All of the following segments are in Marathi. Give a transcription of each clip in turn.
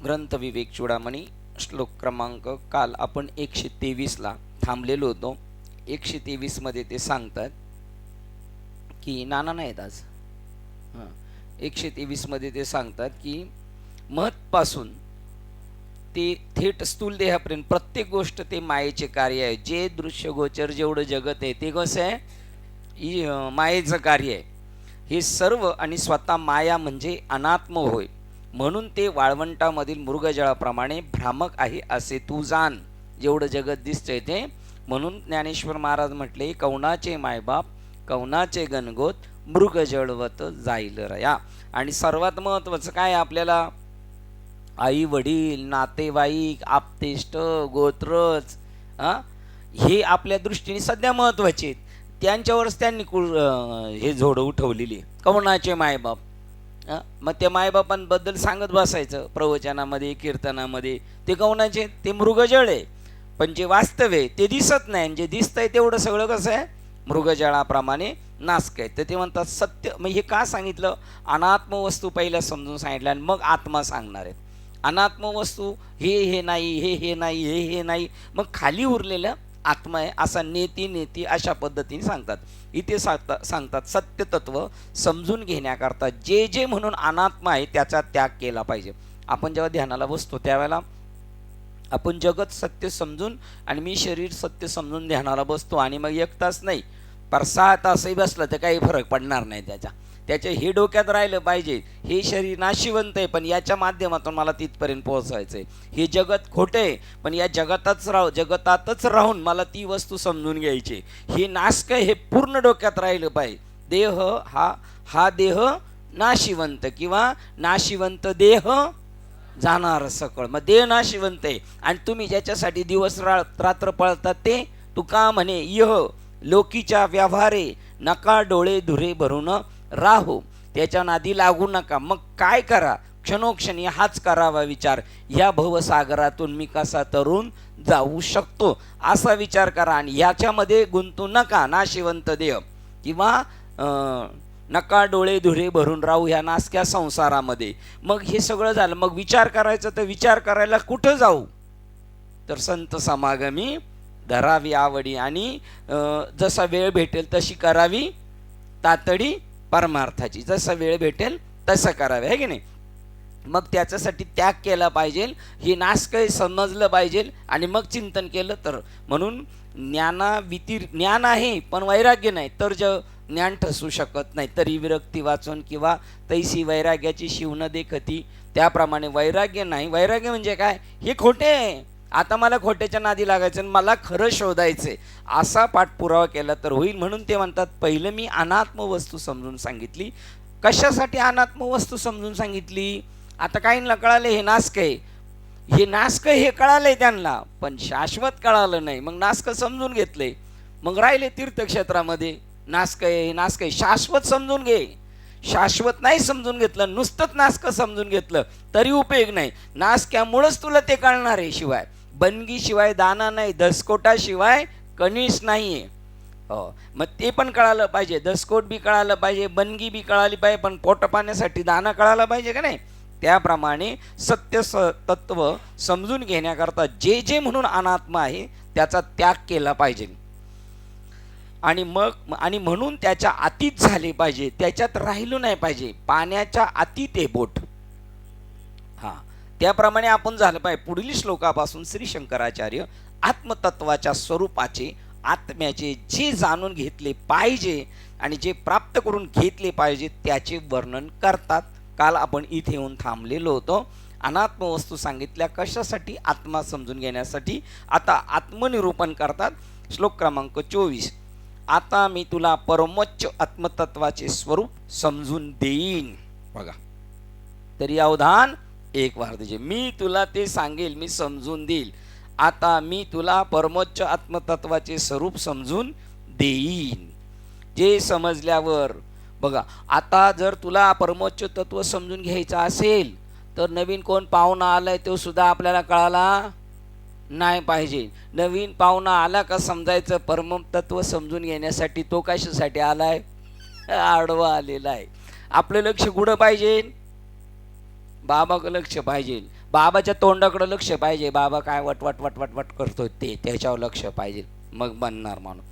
ग्रंथ विवेक चूडामणी श्लोक क्रमांक काल आपण 123ला थांबलेलो होतो. 123 मध्ये ते सांगतात की नाना नाहीत आज. 123 मध्ये ते सांगतात की महत्पासून ते थेट स्थूल देहापर्यंत प्रत्येक गोष्ट ते मायेचे कार्य आहे. जे दृश्य गोचर जेवढं जगत आहे ते कसं आहे, मायेचं कार्य आहे हे सर्व. आणि स्वतः माया म्हणजे अनात्म होय, म्हणून ते वाळवंटामधील मृगजळाप्रमाणे भ्रामक आहे असे तू जाण. जेवढं जगत दिसतंय ते, म्हणून ज्ञानेश्वर महाराज म्हटले, कवनाचे मायबाप कवनाचे गणगोत मृगजळवत जाईल रया. आणि सर्वात महत्त्वाचं काय आपल्याला, आई वडील नातेवाईक आप्तेष्ट गोत्रच हे आपल्या दृष्टीने सध्या महत्त्वाचे आहेत. त्यांच्यावरच त्यांनी हे झोडं उठवलेली. कवनाचे मायबाप, मग त्या मायबापांबद्दल सांगत बसायचं प्रवचनामध्ये कीर्तनामध्ये. ते कवनाचे, ते मृगजळ आहे. पण जे वास्तव आहे ते दिसत नाही. जे दिसतंय तेवढं सगळं कसं आहे, मृगजळाप्रमाणे नासक आहे. तर ते म्हणतात सत्य. मग हे का सांगितलं, अनात्म वस्तू पहिला समजून सांगितलं आणि मग आत्मा सांगणार आहेत. अनात्म वस्तू हे नाही, हे नाही, हे नाही, मग खाली उरलेलं आत्मा आहे असा नेती अशा पद्धतीने सांगतात. इथे सांगतात सत्य तत्व समजून घेण्याकरता जे जे म्हणून अनात्मा आहे त्याचा त्याग केला पाहिजे. आपण जेव्हा ध्यानाला बसतो त्यावेळेला आपण जगत सत्य समजून आणि मी शरीर सत्य समजून ध्यानाला बसतो. आणि मग 1 तास नाही पर 6 तासही बसलं तर काही फरक पडणार नाही. त्याच्या हे डोक्यात राहिलं पाहिजे, हे शरीर नाशिवंत आहे पण याच्या माध्यमातून मला तिथपर्यंत पोहोचायचं आहे. हे जगत खोटे आहे पण या जगतातच राहून मला ती वस्तू समजून घ्यायची. हे नाशक हे पूर्ण डोक्यात राहिलं पाहिजे. देह हा देह नाशिवंत किंवा नाशिवंत देह जाणार सकळ. मग देह नाशिवंत आहे आणि तुम्ही ज्याच्यासाठी दिवस रात्र पळतात ते तुका म्हणे, यह लोकीच्या व्यवहारे नका डोळे धुरे भरून राहू. त्याच्या नादी लागू नका. मग काय करा, क्षणोक्षणी हाच करावा विचार, या भवसागरातून मी कसा तरुण जाऊ शकतो असा विचार करा. आणि ह्याच्यामध्ये गुंतू नका. नाशिवंत देह किंवा नका डोळे धुरे भरून राहू ह्या नासक्या संसारामध्ये. मग हे सगळं झालं, मग विचार करायचं. तर विचार करायला कुठं जाऊ, तर संत समागमी धरावी आवडी आणि जसा वेळ भेटेल तशी करावी तातडी परमार्थाची. जसा वेळ भेटेल तसं करावे, आहे की नाही. मग त्याच्यासाठी त्याग केला पाहिजे, हे नाश काही समजलं पाहिजे आणि मग चिंतन केलं तर. म्हणून ज्ञान आहे पण वैराग्य नाही तर ज्ञान ठसू शकत नाही. तरी विरक्ती वाचून किंवा तैसी वैराग्याची शिवण देखती, त्याप्रमाणे वैराग्य नाही. वैराग्य म्हणजे काय, हे खोटे आहे, आता मला खोट्याच्या नादी लागायचं आणि मला खरं शोधायचंय असा पाठपुरावा केला तर होईल. म्हणून ते म्हणतात पहिलं मी अनात्म वस्तू समजून सांगितली. कशासाठी अनात्म वस्तू समजून सांगितली, आता काहींना कळाले हे नासक आहे, हे नासक हे कळालंय त्यांना पण शाश्वत कळालं नाही. मग नासक समजून घेतले, मग राहिले तीर्थक्षेत्रामध्ये. नासक आहे नासक आहे, शाश्वत समजून घे. शाश्वत नाही समजून घेतलं, नुसतंच नासक समजून घेतलं तरी उपयोग नाही. नासक्यामुळंच तुला ते कळणार आहे. शिवाय बनगी शिवाय दाना नाही, दसकोटाशिवाय कणीस नाहीये. मग ते पण कळालं पाहिजे, दसकोट बी कळालं पाहिजे, बनगी बी कळाली पाहिजे, पण पोट पाण्यासाठी दाना कळाला पाहिजे का नाही. त्याप्रमाणे सत्य तत्व समजून घेण्याकरता जे जे म्हणून अनात्मा आहे त्याचा त्याग केला पाहिजे. आणि म्हणून त्याच्या अतीत झाले पाहिजे, त्याच्यात राहिलो नाही पाहिजे. पाण्याच्या अतीत आहे बोट, त्याप्रमाणे आपण झालं पाहिजे. पुढील श्लोकापासून श्री शंकराचार्य आत्मतत्वाच्या स्वरूपाचे आत्म्याचे जे जाणून घेतले पाहिजे आणि जे प्राप्त करून घेतले पाहिजे त्याचे वर्णन करतात. काल आपण इथे येऊन थांबलेलो होतो. अनात्म वस्तू सांगितल्या कशासाठी, आत्मा समजून घेण्यासाठी. आता आत्मनिरूपण करतात. श्लोक क्रमांक 24, आता मी तुला परमोच्च आत्मतत्वाचे स्वरूप समजून देईन. बघा तरी अवधान एक वार द्यायचे. मी तुला ते सांगेल, मी समजून देईल. आता मी तुला परमोच्च आत्मतत्वाचे स्वरूप समजून देईन. जे समजल्यावर बघा, आता जर तुला परमोच्च तत्व समजून घ्यायचं असेल तर नवीन कोण पाहुणा आलाय तो सुद्धा आपल्याला कळाला नाही पाहिजे. नवीन पाहुणा आला का समजायचं परमतत्व समजून घेण्यासाठी. तो कशासाठी आलाय, आडवा आलेला आहे. आपलं लक्ष कुठं पाहिजे, बाबाकडे लक्ष पाहिजे. बाबाच्या तोंडाकडे लक्ष पाहिजे, बाबा काय वटवट वटवट वट करतोय ते त्याच्यावर लक्ष पाहिजे, मग बनणार माणूस.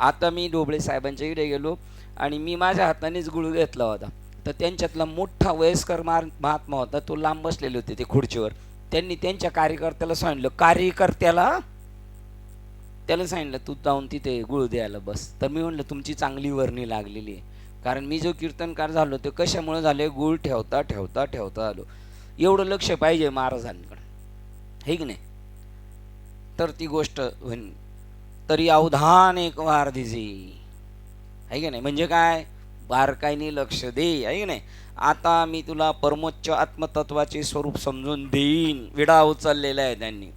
आता मी ढोबळे साहेबांच्या इकडे गेलो आणि मी माझ्या हातानेच गुळ घेतला होता. तर त्यांच्यातला मोठा वयस्कर महात्मा होता, तो लांब बसलेले होते ते खुर्चीवर. त्यांनी त्यांच्या कार्यकर्त्याला सांगितलं, त्याला सांगितलं तू जाऊन तिथे गुळ द्यायला बस. तर मी म्हणलं तुमची चांगली वर्णी लागलेली आहे, कारण मी जो कीर्तनकार झालो ते कशामुळे झाले, गुळ ठेवता ठेवता ठेवता आलो. एवढं लक्ष पाहिजे महाराजांकडे, हे की नाही, तर ती गोष्ट होईल. तरी अवधान एक वार दिजे, आहे की नाही, म्हणजे काय, बारकाईने लक्ष दे, आहे की नाही. आता मी तुला परमोच्च आत्मतत्वाचे स्वरूप समजून देईन. विडा उचललेला आहे त्यांनी.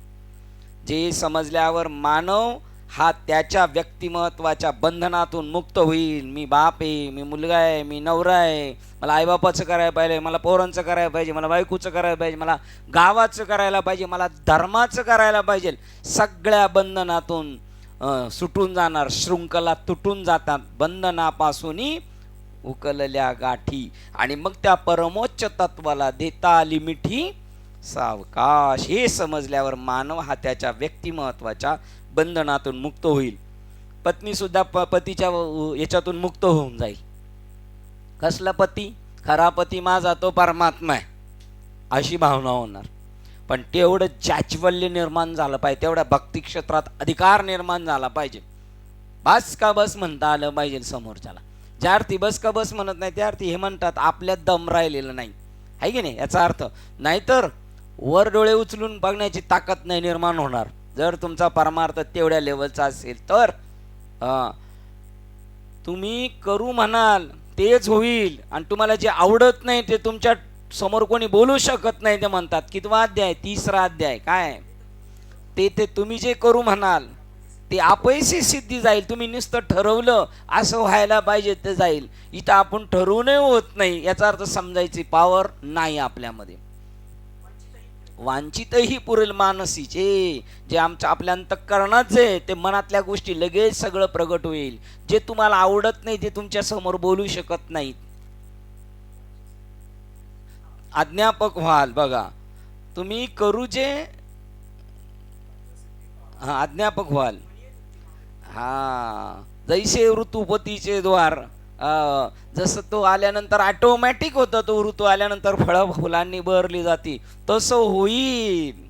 जे समजल्यावर मानव हा त्याच्या व्यक्तिमत्वाच्या बंधनातून मुक्त होईल. मी बाप आहे, मी मुलगा आहे, मी नवरा आहे, मला आईबापाचं करायला पाहिजे, मला पोरांचं करायला पाहिजे, मला बायकोचं करायला पाहिजे, मला गावाचं करायला पाहिजे, मला धर्माचं करायला पाहिजे. सगळ्या बंधनातून सुटून जाणार, शृंखला तुटून जातात, बंधनापासूनही उकलल्या गाठी. आणि मग त्या परमोच्च तत्वाला देता आली मिठी सावकाश. हे समजल्यावर मानव हा त्याच्या व्यक्तिमत्वाच्या बंधनातून मुक्त होईल. पत्नी सुद्धा पतीच्या याच्यातून मुक्त होऊन जाईल. कसला पती, खरा पती माझा तो परमात्मा आहे, अशी भावना होणार. पण तेवढं चाचवल्य निर्माण झालं पाहिजे, तेवढ्या भक्ती क्षेत्रात अधिकार निर्माण झाला पाहिजे. बस का बस म्हणता आलं पाहिजे समोरच्याला. ज्या अर्थी बस का बस म्हणत नाही त्या अर्थी हे म्हणतात आपल्यात दम राहिलेलं नाही, आहे की नाही, याचा अर्थ. नाहीतर वर डोळे उचलून बघण्याची ताकद नाही निर्माण होणार. जर तुमचा परमार्थ तेवढ्या लेवलचा असेल तर तुम्ही करू म्हणाल तेच होईल. आणि तुम्हाला जे आवडत नाही ते तुमच्या समोर कोणी बोलू शकत नाही. ते म्हणतात कितवा अध्याय, 3रा अध्याय, काय ते तुम्ही जे करू म्हणाल ते अपयशी सिद्धी जाईल. तुम्ही नुसतं ठरवलं असं व्हायला पाहिजे ते जाईल. इथं आपण ठरवूनही होत नाही, याचा अर्थ समजायची पावर नाही आपल्यामध्ये. वांछितही पुरेल मानसीचे, जे आमच्या आपल्या अंतःकरणात जे ते मनातल्या गोष्टी लगेच सगळं प्रगट होईल. जे तुम्हाला आवडत नाही ते तुमच्या समोर बोलू शकत नाहीत. अज्ञापक व्हाल. बघा तुम्ही करू जे अज्ञापक व्हाल. जैसे ऋतुपतीचे द्वार, जसं तो आल्यानंतर ऑटोमॅटिक होतं, तो ऋतू आल्यानंतर फळं फुलांनी बहरली जाती, तसं होईल.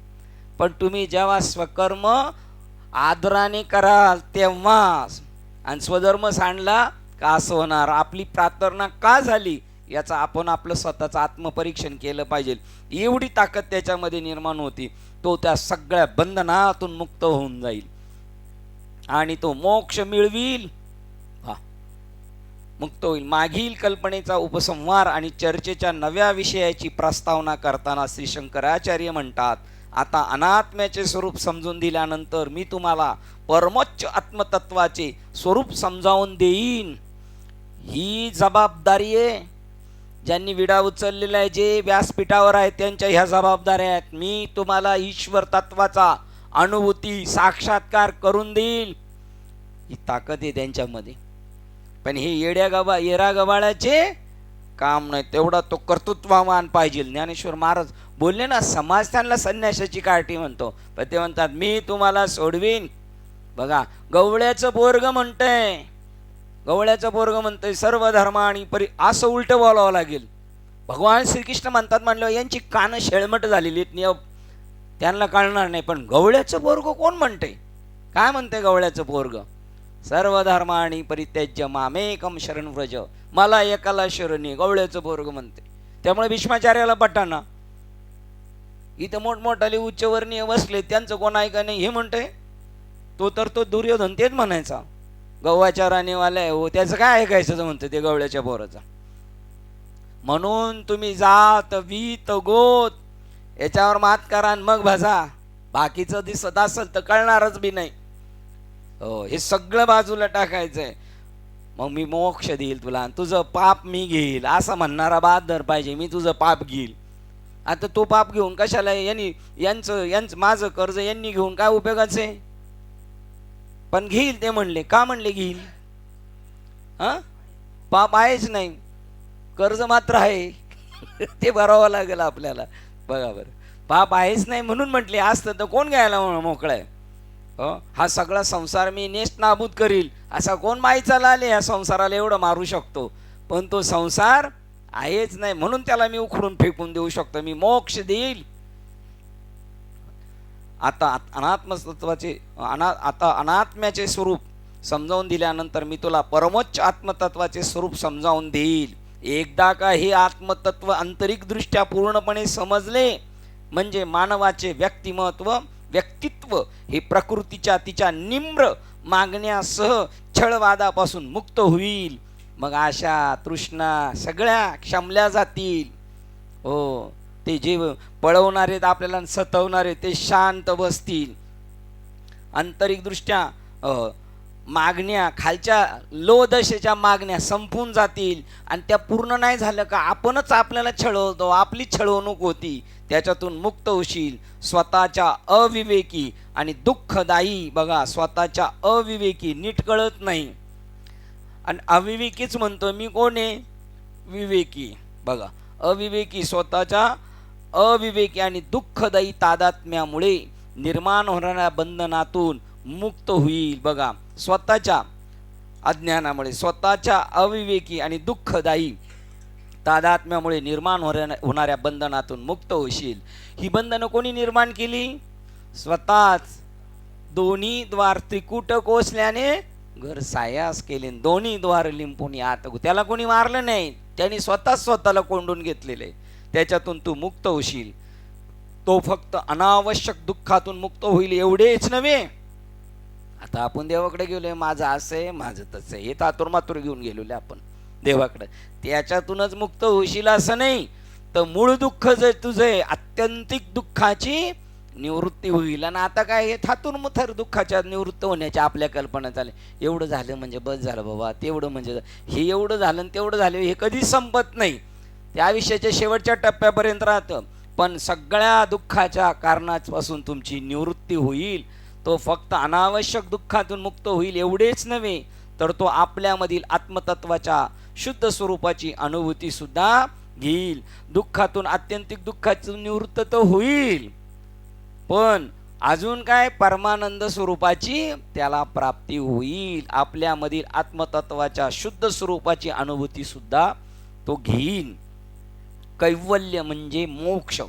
पण तुम्ही जेव्हा स्वकर्म आदराने कराल तेव्हा, आणि स्वधर्म सांडला का असं होणार. आपली प्रार्थना का झाली याचा आपण आपलं स्वतःचं आत्मपरीक्षण केलं पाहिजे. एवढी ताकद त्याच्यामध्ये निर्माण होती. तो त्या सगळ्या बंधनातून मुक्त होऊन जाईल आणि तो मोक्ष मिळविल, मुक्त होईल. मागील कल्पनेचा उपसंहार आणि चर्चेच्या नव्या विषयाची प्रस्तावना करताना श्री शंकराचार्य म्हणतात, आता अनात्म्याचे स्वरूप समजून दिल्यानंतर मी तुम्हाला परमोच्च आत्मतत्वाचे स्वरूप समजावून देईन. ही जबाबदारी आहे. ज्यांनी विडा उचललेला आहे, जे व्यासपीठावर आहेत, त्यांच्या ह्या जबाबदाऱ्या आहेत. मी तुम्हाला ईश्वर तत्वाचा अनुभूती साक्षात्कार करून देईल, ही ताकद आहे त्यांच्यामध्ये. पण हे येरा गबाळाचे काम नाही, तेवढा तो कर्तृत्ववान पाहिजे. ज्ञानेश्वर महाराज बोलले ना, समाज त्यांना संन्यासाची कार्टी म्हणतो, पण ते म्हणतात मी तुम्हाला सोडवीन. बघा गवळ्याचं पोरग म्हणतंय, सर्व धर्म आणि असं उलट बोलावं लागेल. भगवान श्रीकृष्ण म्हणतात म्हणलं यांची कानं शेळमट झालेली आहेत, त्यांना कळणार नाही. पण गवळ्याचं पोरग कोण म्हणते, काय म्हणते गवळ्याचं पोरग, सर्व धर्माणी परित्यज्य मामेकम शरण व्रज, मला एकाला शरणी, गवळ्याचं पोरग म्हणते. त्यामुळे भीष्माचार्याला पटाना. इथं मोठमोठाले उच्चवर्णीय बसले, त्यांचं कोण ऐका नाही, हे म्हणते तो दुर्योधन तेच म्हणायचा, गव्हाच्या राणीवाला आहे हो, त्याचं काय ऐकायचं म्हणतं ते गवळ्याच्या पोराचा. म्हणून तुम्ही जात वीत गोत याच्यावर मात करा आणि मग भजा. बाकीचं दिसत असेल तर कळणारच बी नाही. हो, हे सगळं बाजूला टाकायचंय. मग मी मोक्ष देईल तुला, तुझं पाप मी घेईल असं म्हणणारा बहादर पाहिजे. मी तुझं पाप घेईल. आता तो पाप घेऊन कशाला, यांचं माझं कर्ज यांनी घेऊन काय उपयोगाचं आहे. पण घेईल ते म्हणले, का म्हणले घेईल, पाप आहेच नाही, कर्ज मात्र आहे ते भरावं लागेल आपल्याला. बघा बरं, पाप आहेच नाही म्हणून म्हटले, असतं तर कोण घ्यायला मोकळाय. हा सगळा संसार मी नेस्ट नाबूद करील असा कोण माईचा आले या संसाराला एवढं मारू शकतो. पण तो संसार आहेच नाही म्हणून त्याला मी उखडून फेकून देऊ शकतो, मी मोक्ष देईल. आता अनात्म्याचे स्वरूप समजावून दिल्यानंतर मी तुला परमोच्च आत्मतत्वाचे स्वरूप समजावून देईल. एकदा का हे आत्मतत्व आंतरिकदृष्ट्या पूर्णपणे समजले म्हणजे मानवाचे व्यक्तित्व हे प्रकृतीच्या तिच्या निम्र मागण्यासह छळवादापासून मुक्त होईल. मग आशा तृष्णा सगळ्या क्षमल्या जातील. हो, ते जे पळवणारे आपल्याला सतवणारे ते शांत बसतील. आंतरिकदृष्ट्या मागण्या खालच्या लोदशेच्या मागण्या संपून जातील आणि त्या पूर्ण नाही झालं का आपणच आपल्याला छळवतो, आपली छळवणूक होती, त्याच्यातून मुक्त होशील. स्वतःच्या अविवेकी आणि दुःखदायी, बघा स्वतःच्या अविवेकी नीट कळत नाही आणि अविवेकीच म्हणतो मी, कोण आहे विवेकी. बघा अविवेकी स्वतःच्या अविवेकी आणि दुःखदायी तादात्म्यामुळे निर्माण होणाऱ्या बंधनातून मुक्त होईल. बघा स्वतःच्या अज्ञानामुळे, स्वतःच्या अविवेकी आणि दुःखदायी तादात्म्यामुळे निर्माण होणाऱ्या बंधनातून मुक्त होशील. ही बंधनं कोणी निर्माण केली? स्वतःच. दोन्ही द्वार त्रिकूट कोसल्याने घर सायास केले, दोन्ही द्वार लिंपून आत. त्याला कोणी मारलं नाही, त्यांनी स्वतःला कोंडून घेतलेले. त्याच्यातून तू मुक्त होशील. तो फक्त अनावश्यक दुःखातून मुक्त होईल एवढेच नव्हे. आता आपण देवाकडे गेलोय, माझं असं आहे माझं तसं आहे, हे तातूर मातूर घेऊन गेलेले आपण देवाकडे, त्याच्यातूनच मुक्त होशील असं नाही. तर मूळ दुःख जे तुझे आत्यंतिक दुःखाची निवृत्ती होईल. आणि आता काय हे थातूर मुथर दुःखाच्या निवृत्त होण्याच्या आपल्या कल्पना झाल्या. एवढं झालं म्हणजे बस झालं बाबा, तेवढं म्हणजे हे एवढं झालं आणि तेवढं झालं, हे कधीच संपत नाही. त्या आयुष्याच्या शेवटच्या टप्प्यापर्यंत राहतं. पण सगळ्या दुःखाच्या कारणापासून तुमची निवृत्ती होईल. तो फक्त अनावश्यक दुःखातून मुक्त होईल एवढेच नव्हे, तर तो आपल्यामधील आत्मतत्वाच्या शुद्ध स्वरूपाची अनुभूती सुद्धा घेईल. दुःखातून आत्यंतिक दुःखातून निवृत्त तर होईल, पण अजून काय परमानंद स्वरूपाची त्याला प्राप्ती होईल. आपल्यामधील आत्मतत्वाच्या शुद्ध स्वरूपाची अनुभूती सुद्धा तो घेईल. कैवल्य म्हणजे मोक्ष.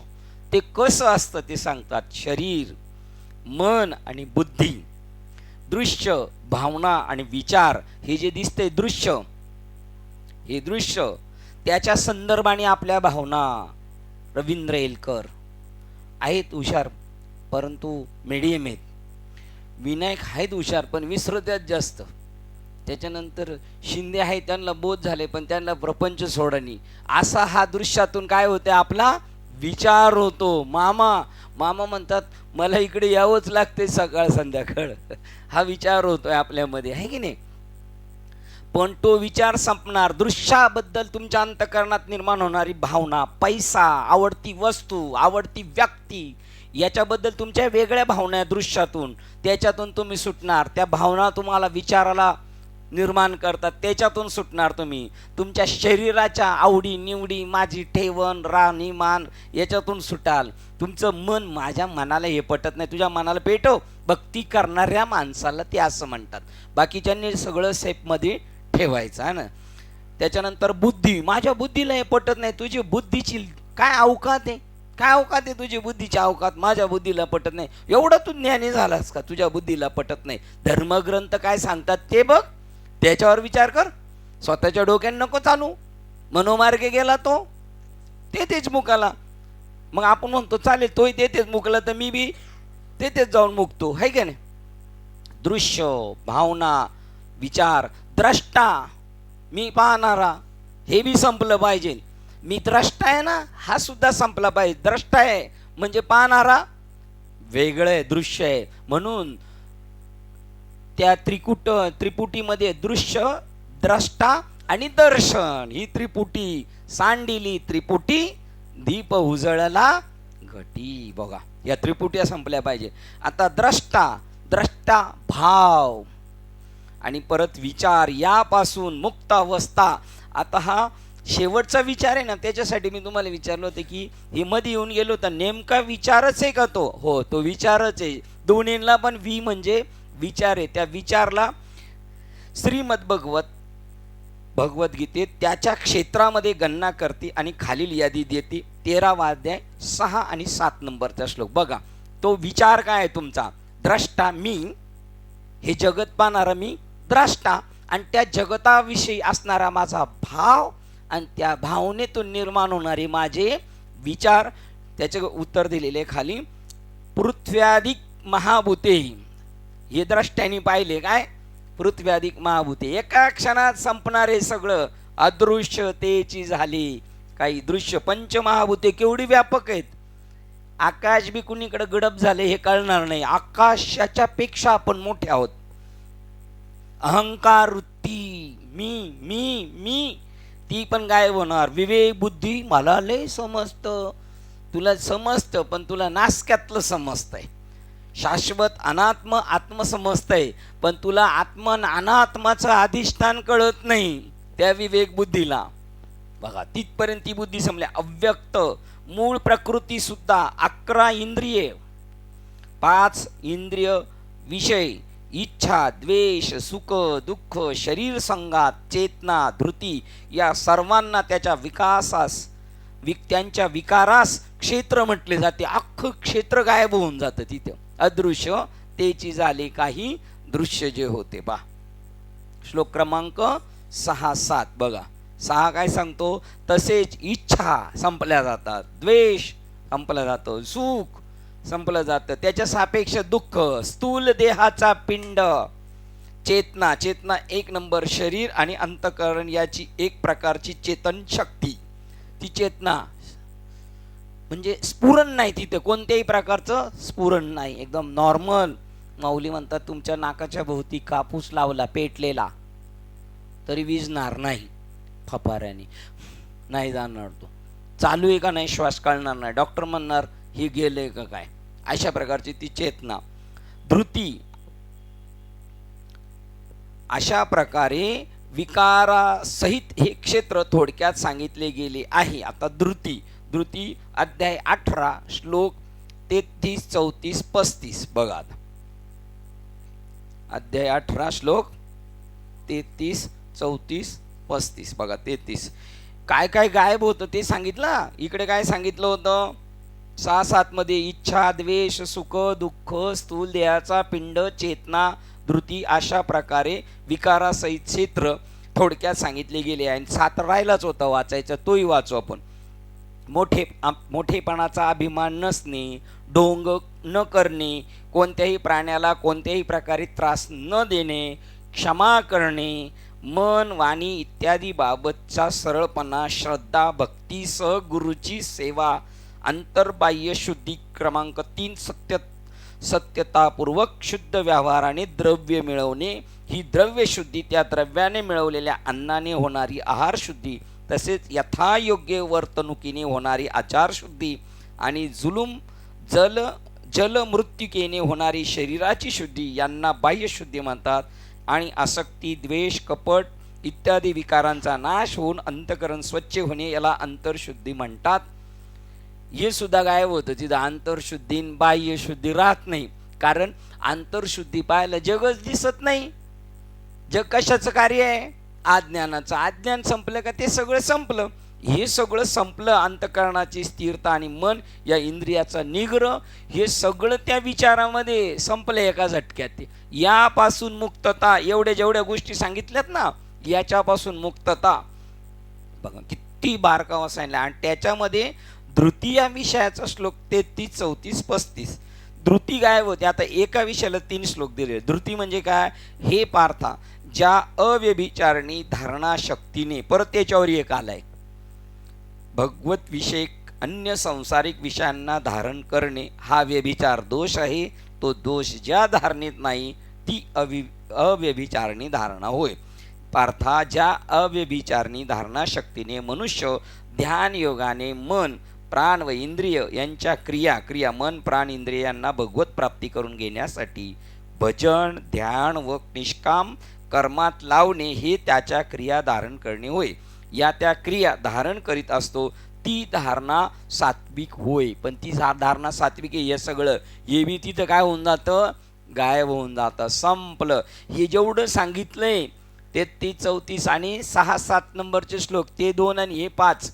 ते कसं असतं ते सांगतात. शरीर, मन आणि बुद्धी, दृश्य, भावना आणि विचार, हे जे दिसते दृश्य, हे दृश्य त्याच्या संदर्भाने आपल्या भावना. रवींद्र एलकर आहेत हुशार परंतु मीडियम आहेत. विनायक आहेत हुशार पण विसरतात जास्त. त्याच्यानंतर शिंदे आहे, त्यांना बोध झाले पण त्यांना प्रपंच सोडणी. असा हा दृश्यातून काय होते, आपला विचार होतो. मामा म्हणतात मला इकडे यावंच लागते सकाळ संध्याकाळ, हा विचार होतोय आपल्यामध्ये, आहे की नाही. पण तो विचार संपणार. दृश्याबद्दल तुमच्या अंतःकरणात निर्माण होणारी भावना, पैसा, आवडती वस्तू, आवडती व्यक्ती, याच्याबद्दल तुमच्या वेगळ्या भावना दृश्यातून, त्याच्यातून तुम्ही सुटणार. त्या भावना तुम्हाला विचाराला निर्माण करतात, त्याच्यातून सुटणार तुम्ही. तुमच्या शरीराच्या आवडी निवडी, माझी ठेवण राहणीमान, याच्यातून सुटाल. तुमचं मन, माझ्या मनाला हे पटत नाही, तुझ्या मनाला पेटव. भक्ती करणाऱ्या माणसाला ते असं म्हणतात. बाकीच्यांनी सगळं सेफमध्ये ठेवायचं आहे ना. त्याच्यानंतर बुद्धी, माझ्या बुद्धीला हे पटत नाही. तुझी बुद्धीची काय अवकात आहे, काय अवकात आहे तुझी बुद्धीची अवकात, माझ्या बुद्धीला पटत नाही. एवढं तू ज्ञानी झालास का, तुझ्या बुद्धीला पटत नाही. धर्मग्रंथ काय सांगतात ते बघ, त्याच्यावर विचार कर. स्वतःच्या डोक्याने नको चालू. मनोमार्गे गेला तो तेच मुकाला. मग आपण म्हणतो चालेल तोही तेच मुकला तर मी बी तेच जाऊन मुकतो, है का नाही. दृश्य, भावना, विचार, द्रष्टा, मी पाहणारा, हे बी संपलं पाहिजे. मी द्रष्टा आहे ना, हा सुद्धा संपला पाहिजे. द्रष्टा आहे म्हणजे पाहणारा वेगळं आहे, दृश्य आहे. म्हणून त्या त्रिपुटीमध्ये दृश्य, द्रष्टा आणि दर्शन, ही त्रिपुटी सांडिली त्रिपुटी, दीप उजळला घटी. बघा या त्रिपुट्या संपल्या पाहिजे. आता द्रष्टा भाव आणि परत विचार, यापासून मुक्त अवस्था. आता हा शेवटचा विचार आहे ना, त्याच्यासाठी मी तुम्हाला विचारलं होतं की हे मध्ये येऊन गेलो तर नेमका विचारच आहे का तो? हो, तो विचारच आहे. दोन्हीला पण वी म्हणजे विचार आहे. त्या विचारला श्रीमद भगवद्गीतेत त्याच्या क्षेत्रामध्ये गणना करते आणि खालील यादी देते. 13वा अध्याय 6 आणि 7 नंबरचा श्लोक बघा. तो विचार काय आहे तुमचा? द्रष्टा मी, हे जगत पाहणारा मी द्रष्टा, आणि त्या जगताविषयी असणारा माझा भाव आणि त्या भावनेतून निर्माण होणारे माझे विचार. त्याचे उत्तर दिलेले खाली. पृथ्व्याधिक महाभूते, हे द्रष्ट्याने पाहिले काय? पृथ्व्याधिक महाभूते, एका क्षणात संपणारे सगळं अदृश्यतेची झाली. काही दृश्य पंचमहाभूते केवढी व्यापक आहेत. आकाश बी कुणीकडे गडप झाले हे कळणार नाही. आकाशाच्या पेक्षा आपण मोठे आहोत. अहंकार वृत्ती, मी मी मी, ती पण गायब होणार. विवेक बुद्धी, मला लय समजतं. तुला समजतं पण तुला नासक्यातलं समजतंय. शाश्वत अनात्म आत्म समजतंय पण तुला आत्म अनात्माचं अधिष्ठान कळत नाही त्या विवेक बुद्धीला. बघा तिथपर्यंत ती बुद्धी समजल्या. अव्यक्त मूळ प्रकृती सुद्धा 11 इंद्रिये, 5 इंद्रिय विषय, इच्छा, द्वेष, सुख, दुःख, शरीर संघात, चेतना, धृती, या सर्वांना त्याच्या विकासास त्यांच्या विकारास क्षेत्र म्हटले जाते. अख्खं क्षेत्र गायब होऊन जातं तिथे. अदृश्य तेची झाले काही दृश्य जे होते. बा श्लोक क्रमांक 6-7 बघा. 6 काय सांगतो? तसेच इच्छा संपल्या जातात, द्वेष संपला जातो, सुख संपलं जातं, त्याच्या सापेक्ष दुःख, स्थूल देहाचा पिंड, चेतना, चेतना 1 नंबर शरीर आणि अंतःकरण याची एक प्रकारची चेतन शक्ती. ती चेतना म्हणजे स्फुरण नाही, तिथे कोणत्याही प्रकारचं स्फुरण नाही, एकदम नॉर्मल. माऊली म्हणतात तुमच्या नाकाच्या भोवती कापूस लावला पेटलेला तरी विजणार नाही, फपाऱ्याने नाही जाणार. तो चालू आहे का नाही श्वास कळणार नाही. डॉक्टर म्हणणार हे गेले का काय. अशा प्रकारची ती चेतना. धृती, अशा प्रकारे विकारासहित हे क्षेत्र थोडक्यात सांगितले गेले आहे. आता धृती, धृती अध्याय 18 श्लोक 33, 34, 35 बघा. अध्याय 18 श्लोक 33, 34, 35 बघा. 33 काय काय गायब होतं ते सांगितलं. इकडे काय सांगितलं होतं? 6-7 मध्ये इच्छा, द्वेष, सुख, दुःख, स्थूल देहाचा पिंड, चेतना, धृती, अशा प्रकारे विकारासहित क्षेत्र थोडक्यात सांगितले गेले आहे. 7 राहिलाच होता वाचायचा, तोही वाचू आपण. मोठेपणाचा अभिमान नसणे, ढोंग न करणे, कोणत्याही प्राण्याला कोणत्याही प्रकारे त्रास न देणे, क्षमा करणे, मन, वाणी इत्यादी बाबतचा सरळपणा, श्रद्धा, भक्तीसह गुरुची सेवा, अंतर्बाह्य शुद्धी. क्रमांक 3 सत्यतापूर्वक शुद्ध व्यवहाराने द्रव्य मिळवणे, ही द्रव्य शुद्धी, त्या द्रव्याने मिळवलेल्या अन्नाने होणारी आहार शुद्धी, तसेच यथायोग्य वर्तणुकीने होणारी आचार शुद्धी, आणि जल मृत्युकेने होणारी शरीराची शुद्धी यांना बाह्य शुद्धी म्हणतात. आणि आसक्ती, द्वेष, कपट इत्यादी विकारांचा नाश होऊन अंतःकरण स्वच्छ होणे याला अंतर्शुद्धी म्हणतात. हे सुद्धा गायब होतं तिथं. अंतर्शुद्धी बाह्य शुद्धी राहत नाही, कारण अंतर्शुद्धी पाहायला जगच दिसत नाही. जग कशाचं कार्य आहे? अज्ञानाचं. अज्ञान संपलं का ते सगळं संपलं. हे सगळं संपलं. अंतःकरणाची स्थिरता आणि मन या इंद्रियाचा निग्रह हे सगळं त्या विचारामध्ये संपलं एका झटक्यात. यापासून मुक्तता, एवढ्या जेवढ्या गोष्टी सांगितल्यात ना याच्यापासून मुक्तता बघा किती बारकावा सांगितला. आणि त्याच्यामध्ये धृती या विषयाचा श्लोक 33, 34, 35 धृती गायब होते. आता एका विषयाला 3 श्लोक दिले. धृती म्हणजे काय? हे पार्था, ज्या अव्यभिचारणी धारणा शक्तीने, परत त्याच्यावर एक आलाय, भगवत विषयक अन्य संसारिक विषयांना धारण करणे हा व्यभिचार दोष आहे. तो दोष ज्या धारणेत नाही ती अव्यभिचारणी धारणा होय. पार्था, ज्या अव्यभिचारणी धारणा शक्तीने मनुष्य ध्यान योगाने मन, प्राण व इंद्रिय यांच्या क्रिया मन, प्राण, इंद्रिय यांना भगवत प्राप्ती करून घेण्यासाठी भजन, ध्यान व निष्काम कर्मात लावणे हे त्याच्या क्रिया धारण करणे होय. या त्या क्रिया धारण करीत असतो, ती धारणा सात्विक होय. पण ती धारणा सात्विक आहे हे सगळं हे बी तिथं काय होऊन जातं, गायब होऊन जातं, संपलं. हे जेवढं सांगितलंय 33, 34 आणि 6, 7 नंबरचे श्लोक, ते 2 आणि हे 5,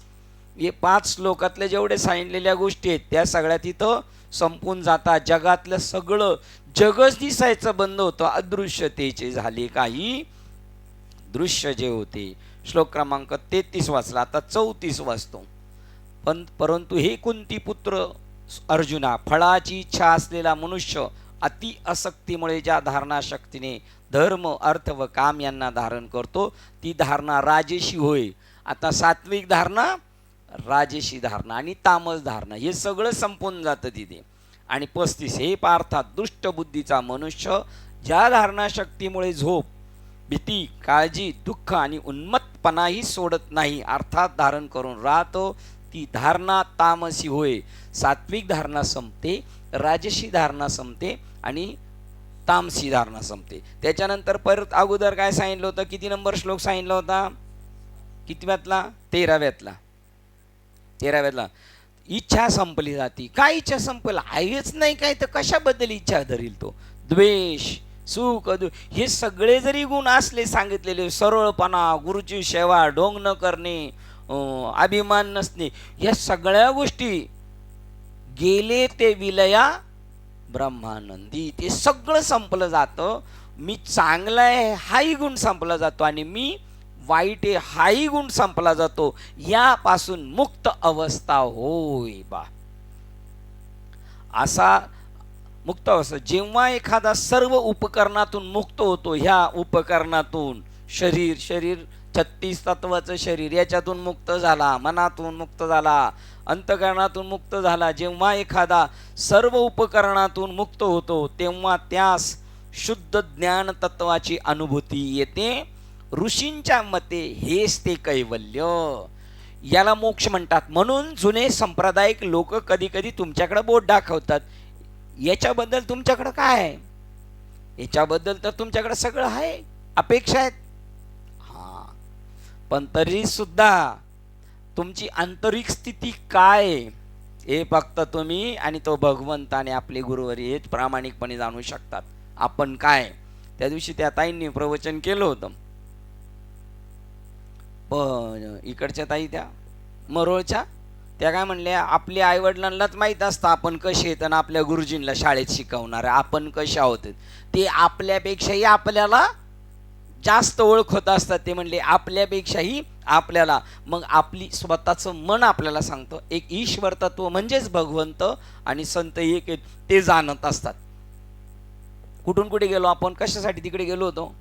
हे 5 श्लोकातल्या जेवढे सांगितलेल्या गोष्टी आहेत त्या सगळ्या तिथं संपून जातात. जगातलं सगळं जगच दिसायचं बंद होतं, अदृश्यतेचे झाले काही दृश्य जे होते. श्लोक क्रमांक 33 वाचला, आता 34 वाचतो. परंतु हे कुंती पुत्र अर्जुना, फळाची इच्छा असलेला मनुष्य अति आसक्तीमुळे ज्या धारणा शक्तीने धर्म अर्थ व काम यांना धारण करतो, ती धारणा राजेशी होय. आता सात्विक धारणा, राजेशी धारणा आणि तामस धारणा हे सगळं संपून जातं तिथे. आणि 35, हे पार्थात दुष्ट बुद्धीचा मनुष्य ज्या धारणा शक्तीमुळे झोप, भीती, काळजी, दुःख आणि उन्मत्तपणाही सोडत नाही, अर्थात धारण करून राहतो, ती धारणा तामसी होय. सात्विक धारणा संपते, राजसी धारणा संपते आणि तामसी धारणा संपते. त्याच्यानंतर परत अगोदर काय सांगितलं होतं, किती नंबर श्लोक सांगितला होता, कितव्यातला, 13व्यातला. इच्छा संपली जाती. काय इच्छा संपल, आहेच नाही काय तर कशाबद्दल इच्छा धरील तो. द्वेष, सुख, हे सगळे जरी गुण असले सांगितलेले, सरळपणा, गुरुची सेवा, ढोंग न करणे, अभिमान नसणे, या सगळ्या गोष्टी गेले ते विलया ब्रह्मानंदी, ते सगळं संपलं जातं. मी चांगला आहे हाही गुण संपला जातो आणि मी वाईट आहे हाही गुण संपला जातो. यापासून मुक्त अवस्था होय बा. असा मुक्त अवस्था जेव्हा एखादा सर्व उपकरणातून मुक्त होतो, ह्या उपकरणातून शरीर 36 तत्वाचं शरीर याच्यातून मुक्त झाला, मनातून मुक्त झाला, अंतकरणातून मुक्त झाला. जेव्हा एखादा सर्व उपकरणातून मुक्त होतो तेव्हा त्यास शुद्ध ज्ञान तत्वाची अनुभूती येते. ऋषींच्या मते हेच ते कैवल्य, याला मोक्ष म्हणतात. म्हणून जुने सांप्रदायिक लोक कधी कधी तुमच्याकडे बोट दाखवतात. याच्याबद्दल तुमच्याकडे काय आहे, याच्याबद्दल तर तुमच्याकडे सगळं आहे, अपेक्षा आहेत, हा, पण तरी सुद्धा तुमची आंतरिक स्थिती काय हे फक्त तुम्ही आणि तो भगवंत आणि आपले गुरुवारी हेच प्रामाणिकपणे जाणू शकतात. आपण काय, त्या दिवशी त्या ताईंनी प्रवचन केलं होतं, पण इकडच्या ताई त्या मरोळच्या, त्या काय म्हणल्या, आपल्या आईवडिलांनाच माहीत असतं आपण कसे आहेत आणि आपल्या गुरुजींना शाळेत शिकवणार आपण कसे आहोत, ते आपल्यापेक्षाही आपल्याला जास्त ओळखत असतात. ते म्हणले आपल्यापेक्षाही आपल्याला, मग आपली स्वतःचं मन आपल्याला सांगतं एक ईश्वर तत्व म्हणजेच भगवंत आणि संत एक आहेत ते जाणत असतात. कुठून कुठे गेलो आपण, कशासाठी तिकडे गेलो होतो,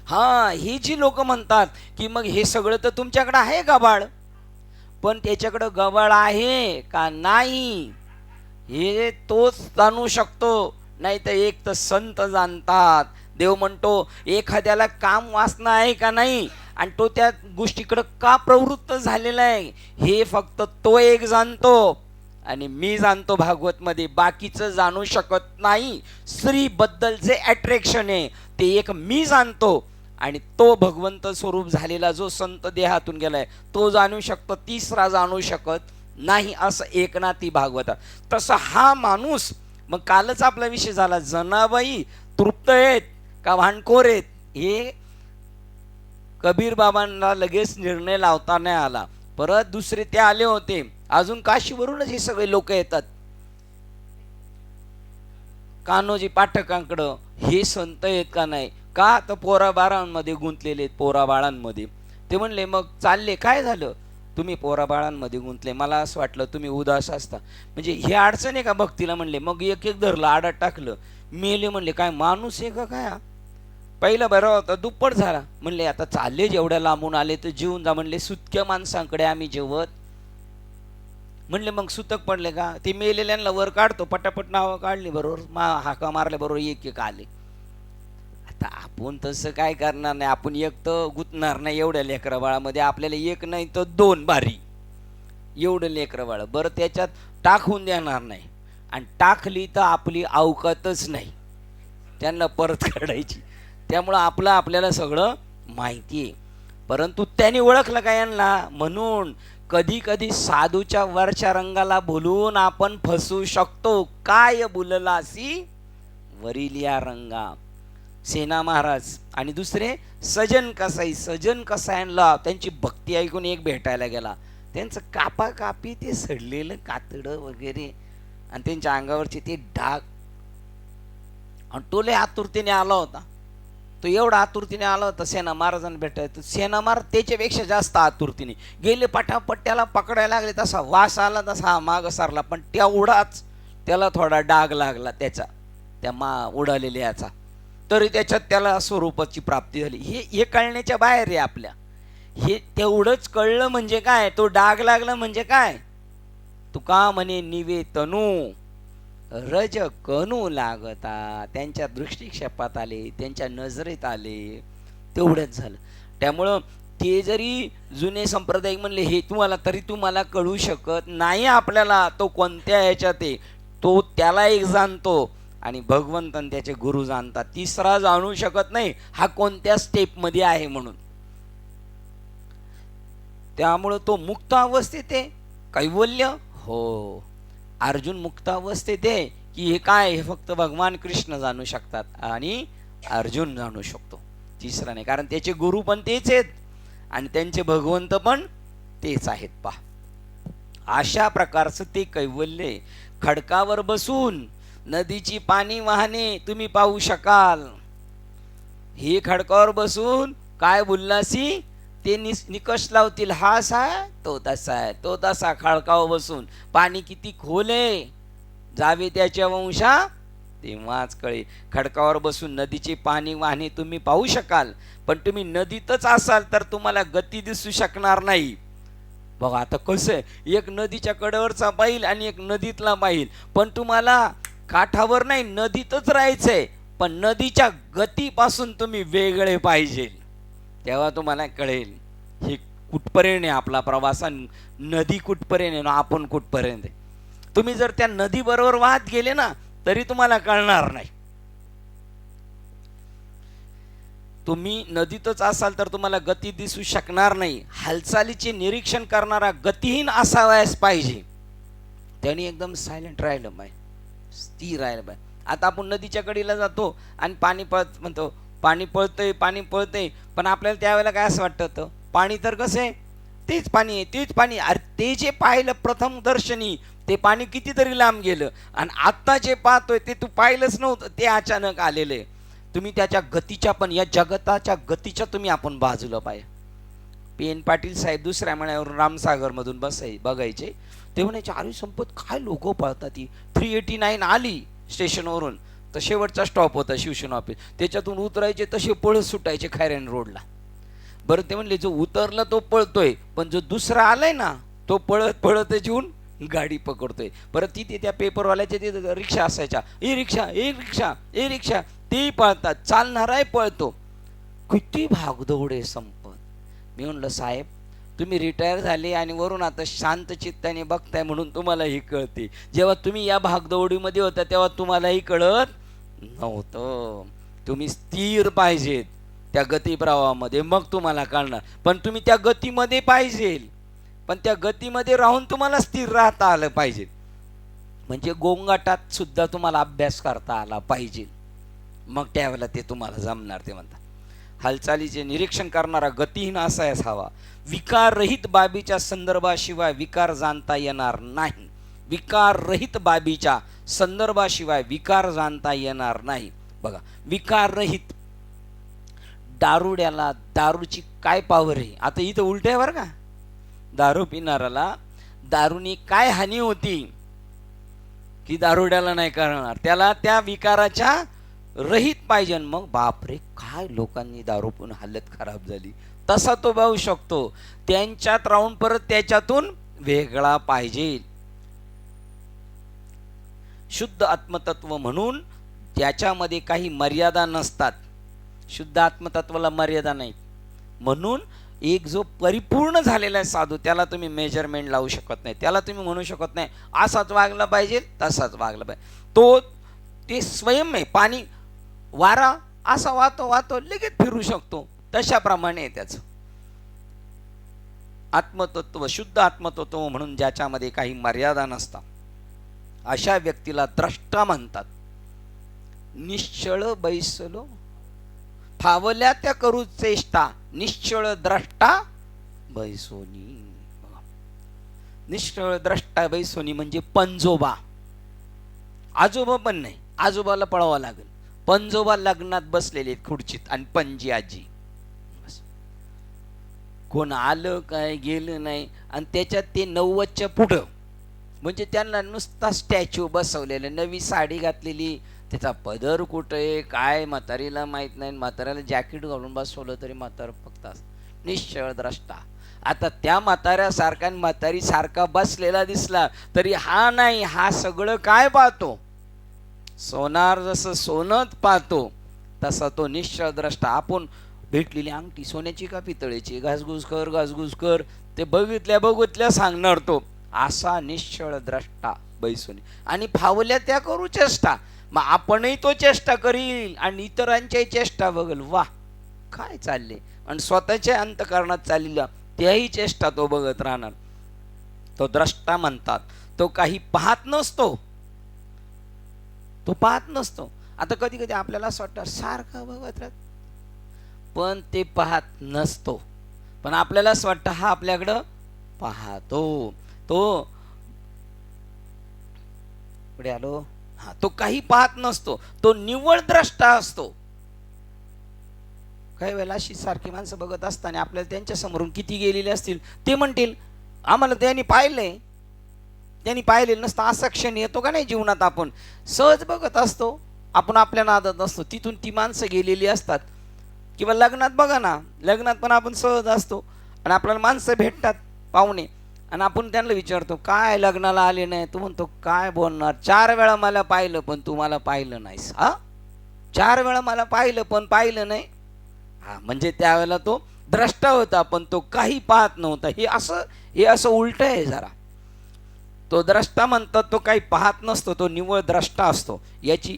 हा, ही जी लोक म्हणतात की मग हे सगळं तर तुमच्याकडे आहे गबाळ, पण त्याच्याकडं गबाळ आहे का नाही हे तोच जाणू शकतो. नाही तर एक तर संत जाणतात. देव म्हणतो एखाद्याला काम वासना आहे का नाही आणि तो त्या गोष्टीकडे का प्रवृत्त झालेला आहे हे फक्त तो एक जाणतो आणि मी जाणतो भागवत मध्ये, बाकीचं जाणू शकत नाही. स्त्री बद्दल जे अट्रॅक्शन आहे ते एक मी जाणतो आणि तो भगवंत स्वरूप झालेला जो संत देहातून गेलाय तो जाणू शकतो, तिसरा जाणू शकत नाही. असं एकनाथी भागवत. तसं हा माणूस, मग कालच आपला विषय झाला, जनाबाई तृप्त आहेत का भांडखोर आहेत, हे कबीर बाबांना लगेच निर्णय लावता नाही आला. परत दुसरे ते आले होते, अजून काशीवरूनच हे सगळे लोक येतात कान्होजी पाठकांकडं, हे संत आहेत का नाही, का तर पोराबाळांमध्ये गुंतलेले आहेत, पोराबाळांमध्ये. ते म्हणले मग चालले, काय झालं तुम्ही पोराबाळांमध्ये गुंतले, मला असं वाटलं तुम्ही उदास असता, म्हणजे हे अडचण आहे का भक्तीला. म्हणले मग एक एक धरलं, आडात टाकलं, मेले. म्हणले काय माणूस आहे का काय, पहिला बरा होता दुप्पट झाला. म्हणले आता चालले जेवढ्या लांबून आले तर जेवून जा. म्हणले सुतक्या माणसांकडे आम्ही जेवत. म्हणले मग सुतक पडले का, ते मेलेल्यांना वर काढतो, पटापट नावं काढली बरोबर, हाका मारल्या बरोबर एक एक आले. आता आपण तसं काय करणार नाही, आपण एक तर गुतणार नाही एवढ्या लेकरा बाळामध्ये, आपल्याला एक नाही तर 2 बारी एवढं लेकरं बाळ बरं त्याच्यात टाकून देणार नाही, आणि टाकली तर आपली अवकातच नाही. त्यांना परत काढायची. त्यामुळं आपलं आपल्याला सगळं माहिती आहे. परंतु त्याने ओळखलं का यांना, म्हणून कधी कधी साधूच्या वरच्या रंगाला बोलून आपण फसू शकतो. काय बोललासी वरील या रंगा, सेना महाराज आणि दुसरे सजन कसाई. सजन कसायांना त्यांची भक्ती ऐकून एक भेटायला गेला. त्यांचं कापा कापी ते सडलेलं कातडं वगैरे आणि त्यांच्या अंगावरचे ते डाग, आणि तो लय आतुरतेने आला होता. तो एवढा आतुरतेने आला होता सेना महाराजांना भेटायचं. सेना महाराज त्याच्यापेक्षा जास्त आतुरतेने गेले, पटापट्ट्याला पकडायला लागले. तसा वास आला तसा माग सारला, पण तेवढाच त्याला थोडा डाग लागला त्याचा, त्या उडालेल्या याचा, तरी त्याच्यात त्याला स्वरूपाची प्राप्ती झाली. हे कळण्याच्या बाहेर आहे आपल्या. हे तेवढंच कळलं म्हणजे काय, तो डाग लागला म्हणजे काय. तुका म्हणे निवेतनू रज कनू लागता, त्यांच्या दृष्टिक्षेपात आले, त्यांच्या नजरेत आले, तेवढंच झालं. त्यामुळं ते जरी जुने संप्रदाय म्हणले हे तुम्हाला, तरी तुम्हाला कळू शकत नाही आपल्याला तो कोणत्या ह्याच्यात आहे. तो त्याला एक जाणतो आणि भगवंत आणि त्याचे गुरु जाणतात. तिसरा जाणू शकत नाही हा कोणत्या स्टेपमध्ये आहे म्हणून. त्यामुळं तो मुक्त अवस्थेत आहे. कैवल्य हो, अर्जुन मुक्त अवस्थेत आहे की हे काय, हे फक्त भगवान कृष्ण जाणू शकतात आणि अर्जुन जाणू शकतो, तिसरा नाही. कारण त्याचे गुरु पण तेच आहेत आणि त्यांचे भगवंत पण तेच आहेत. पहा, अशा प्रकारचं ते कैवल्य. खडकावर बसून नदीची पाणी वाहने तुम्ही पाहू शकाल. हे खडकावर बसून काय बोललासी ते निकष लावतील. हा असा आहे, तो तसा आहे, तो तसा. खडकावर बसून पाणी किती खोल आहे, जावे त्याच्या वंशा तेव्हाच कळे. खडकावर बसून नदीचे पाणी वाहने तुम्ही पाहू शकाल, पण तुम्ही नदीतच असाल तर तुम्हाला गती दिसू शकणार नाही. बघा आता कसं आहे, एक नदीच्या कडेवरचा पाहिल आणि एक नदीतला पाहिल, पण तुम्हाला काठावर नाही नदीतच राहायचंय, पण नदीच्या गतीपासून तुम्ही वेगळे पाहिजे, तेव्हा तुम्हाला कळेल हे कुठपर्यंत आहे आपला प्रवास, नदी कुठपर्यंत आहे ना आपण कुठपर्यंत आहे. तुम्ही जर त्या नदी बरोबर वाहत गेले ना तरी तुम्हाला कळणार नाही. तुम्ही नदीतच असाल तर तुम्हाला गती दिसू शकणार नाही. हालचालीचे निरीक्षण करणारा गतिहीन असावयास पाहिजे. त्याने एकदम सायलेंट राहिलं पाहिजे, स्थिर राहिलं पाहिजे. आता आपण नदीच्या कडेला जातो आणि पाणी पळत म्हणतो, पाणी पळतंय पाणी पळतंय, पण आपल्याला त्यावेळेला काय असं वाटतं, पाणी तर कसं आहे, तेच पाणी आहे तेच पाणी. अरे ते जे पाहिलं प्रथम दर्शनी ते पाणी कितीतरी लांब गेलं, आणि आत्ता जे पाहतोय ते तू पाहिलंच नव्हतं, ते अचानक आलेलं आहे. तुम्ही त्याच्या गतीच्या पण, या जगताच्या गतीच्या तुम्ही आपण बाजूला पाहिजे. पेन पाटील साहेब दुसऱ्या महिन्यावरून रामसागरमधून बघायचे, ते म्हणायचे अरे संपत काय लोक पळतात. ती 389 आली स्टेशनवरून तर शेवटचा स्टॉप होता शिवसेना ऑफिस, त्याच्यातून उतरायचे तसे पळत सुटायचे खैरेन रोडला. बरं ते म्हणले जो उतरला तो पळतोय, पण जो दुसरा आलाय ना तो पळत पळत येऊन गाडी पकडतोय. परत तिथे त्या पेपरवाल्याच्या तिथे रिक्षा असायच्या, ए रिक्षा ए रिक्षा ए रिक्षा, ते पळतात, चालणाराय पळतो. किती भागदौड आहे संपत. मी म्हणलं साहेब तुम्ही रिटायर झाले आणि वरून आता शांत चित्ताने बघताय म्हणून तुम्हाला ही कळते. जेव्हा तुम्ही या भागदौडीमध्ये होता तेव्हा तुम्हालाही कळत नव्हतं. तुम्ही स्थिर पाहिजेत त्या गतिप्रवाहामध्ये, मग तुम्हाला कळणार. पण तुम्ही त्या गतीमध्ये पाहिजे, पण त्या गतीमध्ये राहून तुम्हाला स्थिर राहता आलं पाहिजे. म्हणजे गोंगाटात सुद्धा तुम्हाला अभ्यास करता आला पाहिजे, मग त्यावेळेला ते तुम्हाला जमणार. ते म्हणतात हालचालीचे निरीक्षण करणारा गतिहीन असायच हवा. विकाररहित बाबीच्या संदर्भाशिवाय विकार जाणता येणार नाही. विकाररहित बाबीच्या संदर्भाशिवाय विकार जाणता येणार नाही. बघा विकाररहित, दारुड्याला दारूची काय पावर आहे. आता इथं उलट आहे बरं का, दारू पिणाऱ्याला दारूनी काय हानी होती की दारुड्याला नाही करणार, त्याला त्या विकाराच्या रहित पाहिजे. मग बापरे काय लोकांनी दारू पिऊन हालत खराब झाली, तसा तो पाहू शकतो. त्यांच्यात राहून परत त्याच्यातून वेगळा पाहिजे. शुद्ध आत्मतत्व म्हणून त्याच्यामध्ये काही मर्यादा नसतात. शुद्ध आत्मतत्वाला मर्यादा नाही. म्हणून एक जो परिपूर्ण झालेला आहे साधू, त्याला तुम्ही मेजरमेंट लावू शकत नाही. त्याला तुम्ही म्हणू शकत नाही असाच वागला पाहिजे तसाच वागला पाहिजे. तो ते स्वयं आहे. पाणी वारा असा वाहतो वाहतो लगेच फिरू शकतो, तशाप्रमाणे आहे त्याचं आत्मतत्व, शुद्ध आत्मतत्व म्हणून ज्याच्यामध्ये काही मर्यादा नसतात, अशा व्यक्तीला द्रष्टा म्हणतात. निश्चळ बैसलो फावल्या त्या करू चेष्टा, निश्चळ द्रष्टा बैसोनी. निश्चळ द्रष्टा बैसोनी म्हणजे पंजोबा. आजोबा पण नाही, आजोबाला पळावं लागेल. पंजोबा लग्नात बसलेले आहेत खुर्चीत आणि पणजी आजी, कोण आलं काय गेलं नाही. आणि त्याच्यात ते 90च्या पुढं, म्हणजे त्यांना नुसता स्टॅच्यू बसवलेला, नवी साडी घातलेली, त्याचा पदर कुठं आहे काय म्हातारीला माहीत नाही. म्हाताऱ्याला जॅकेट घालून बसवलं तरी म्हातारा फक्त निश्चळ द्रष्टा. आता त्या म्हाताऱ्यासारखा म्हातारी सारखा बसलेला दिसला तरी हा नाही, हा सगळं काय पाहतो, सोनार जसं सोनत पाहतो तसा तो निश्चळ द्रष्टा. आपण भेटलेली अंगठी सोन्याची का पितळेची, घासघूस कर ते बघितल्या सांगणार तो, असा निश्चळ द्रष्टा बैसोनी. आणि फावल्या त्या करू चेष्टा, मग आपणही तो चेष्टा करील आणि इतरांच्याही चेष्टा बघल, वा काय चालले, आणि स्वतःच्या अंतःकरणात चाललेला त्याही चेष्टा तो बघत राहणार. तो द्रष्टा म्हणतात. तो काही पाहत नसतो, तो पाहत नसतो. आता कधी कधी आपल्याला असं वाटतं सारखं बघत राहत, पण ते पाहत नसतो. पण आपल्याला असं वाटतं हा आपल्याकडं पाहतो. तो पुढे आलो. हा, तो काही पाहत नसतो, तो निव्वळ द्रष्टा असतो. काही वेळेला अशी सारखी माणसं बघत असताना आपल्याला त्यांच्या समोरून किती गेलेले असतील ते म्हणतील आम्हाला त्यांनी पाहिलंय, त्यांनी पाहिलेलं नसतं. असा क्षण येतो का नाही जीवनात, आपण सहज बघत असतो, आपण आपल्या नादात असतो, तिथून ती माणसं गेलेली असतात. किंवा लग्नात बघा ना, लग्नात पण आपण सहज असतो आणि आपल्याला माणसं भेटतात पाहुणे, आणि आपण त्यांना विचारतो काय लग्नाला आले नाही, तू म्हणतो काय बोलणार, 4 वेळा मला पाहिलं पण तू मला पाहिलं नाहीस. 4 वेळा मला पाहिलं पण पाहिलं नाही. म्हणजे त्यावेळेला तो द्रष्टा होता पण तो काही पाहत नव्हता. हे असं उलट आहे जरा. तो द्रष्टा म्हणतात तो काही पाहत नसतो, तो निव्वळ द्रष्टा असतो. याची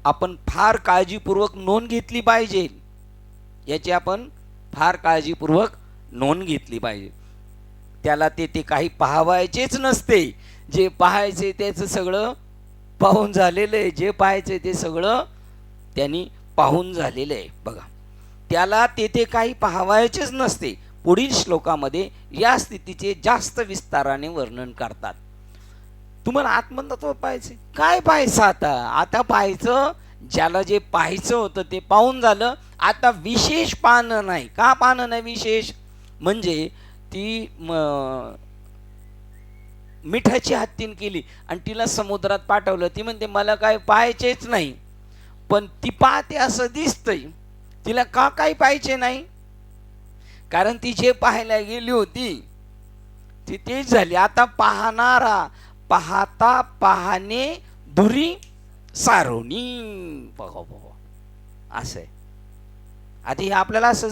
आपण फार काळजीपूर्वक नोंद घेतली पाहिजे, याची आपण फार काळजीपूर्वक नोंद घेतली पाहिजे. त्याला ते काही पाहावायचेच नसते, जे पाहायचे त्याचं सगळं पाहून झालेलं आहे, जे पाहायचे ते सगळं त्यांनी पाहून झालेलं आहे. बघा, त्याला ते काही पाहावायचेच नसते. पुढील श्लोकामध्ये या स्थितीचे जास्त विस्ताराने वर्णन करतात. तुम्हाला आत्मतत्व पाहायचे, काय पाहायचं आता पाहायचं, ज्याला जे पाहायचं होतं ते पाहून झालं. आता विशेष पाहणं नाही. का पाहणं नाही विशेष, म्हणजे ती मिठाची हत्तीन केली आणि तिला समुद्रात पाठवलं, ती म्हणते मला काय पाहायचेच नाही, पण ती पाहते असं दिसतंय. तिला का काही पाहायचे नाही, कारण ती जे पाहायला गेली होती ती तेच झाली. आता पाहणारा पाहता पाहणे धुरी सारोनी. असं आहे. आधी आपल्याला असं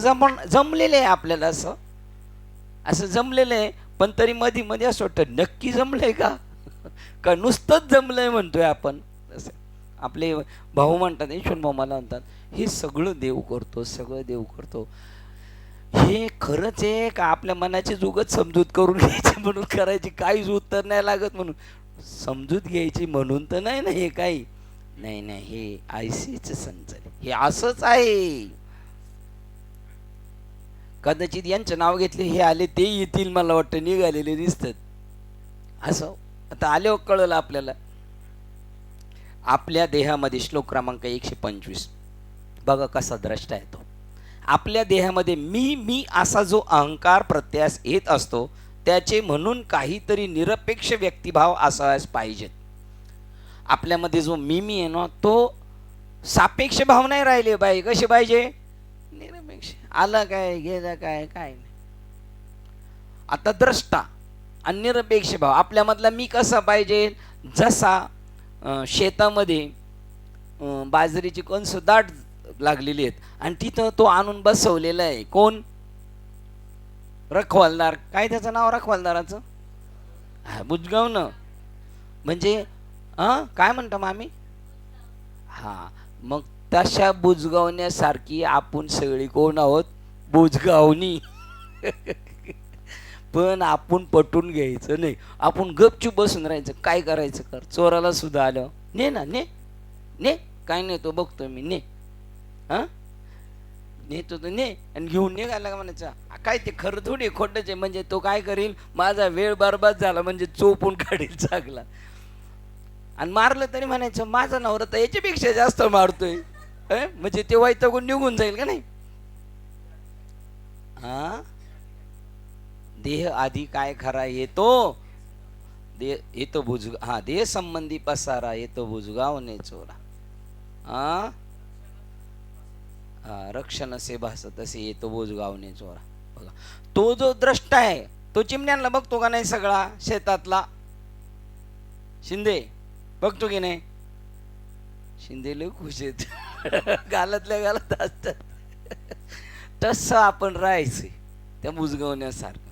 जमलेलं आहे, आपल्याला असं जमलेलं आहे, पण तरी मध्ये मध्ये असं वाटतं नक्की जमलंय का नुसतंच जमलंय म्हणतोय आपण. असं आपले भाऊ म्हणतात, यशवंत भाऊ मला म्हणतात, हे सगळं देव करतो, सगळं देव करतो. हे खरंच आहे का आपल्या मनाची जुगत समजूत करून घ्यायची म्हणून करायची, काहीच उत्तर नाही लागत म्हणून समजूत घ्यायची म्हणून तर नाही ना, हे काही नाही, हे आयसीच संचालक, हे असंच आहे. कदाचित यांचं नाव घेतले, हे आले ते येतील, मला वाटतं निघालेले दिसतात असं. आता आले कळलं आपल्याला. आपल्या देहामध्ये श्लोक क्रमांक 125 बघा कसा द्रष्टा येतो. आपल्या देहामध्ये मी असा जो अहंकार प्रत्यास येत असतो, त्याचे म्हणून काहीतरी निरपेक्ष व्यक्तिभाव असायला पाहिजेत. आपल्यामध्ये जो मी आहे ना, तो सापेक्ष भाव नाही राहिले पाहिजे. कसे पाहिजे, निरपेक्ष. आला काय गेला काय नाही. आता द्रष्टा आणि निरपेक्ष भाव आपल्यामधला मी कसा पाहिजे, जसा शेतामध्ये बाजरीची कणस दाट लागलेली आहेत आणि तिथं तो आणून बसवलेला आहे. कोण, रखवालदार. काय त्याचं नाव रखवालदाराचं, बुजगावनं. म्हणजे काय म्हणतो आम्ही, मग तशा बुजगावण्यासारखी आपण सगळी कोण आहोत? बुजगावणी. पण आपण पटून घ्यायचं नाही, आपण गपचूप बसून राहायचं. काय करायचं कर, चोराला सुद्धा आलं ने ना ने ने, काय नाही तो बघतो मी ने, हा नेतो तो ने, आणि घेऊन निघाला का म्हणायचं. काय ते खरं थोडी खोटंच आहे, म्हणजे तो काय करील, माझा वेळ बरबाद झाला म्हणजे चोपून काढील चांगला. आणि मारलं तरी म्हणायचं माझा नवरा तर याच्यापेक्षा जास्त मारतोय, म्हणजे ते वैतागून निघून जाईल का नाही. हा, देह आधी काय खरा येतो, येतो बुजगा, हा देह संबंधी पसारा येतो बुजगावणे चोरा. हा, रक्षण से भास तसे येतो बुजगावणे चोरा. बघा, तो जो द्रष्टा आहे तो चिमण्यांना बघतो का नाही, सगळा शेतातला शिंदे बघतो की नाही. शिंदे लय खुश आहेत, गालातल्या गालात असतात. तसं आपण राहायचं त्या बुजगावण्यासारखं.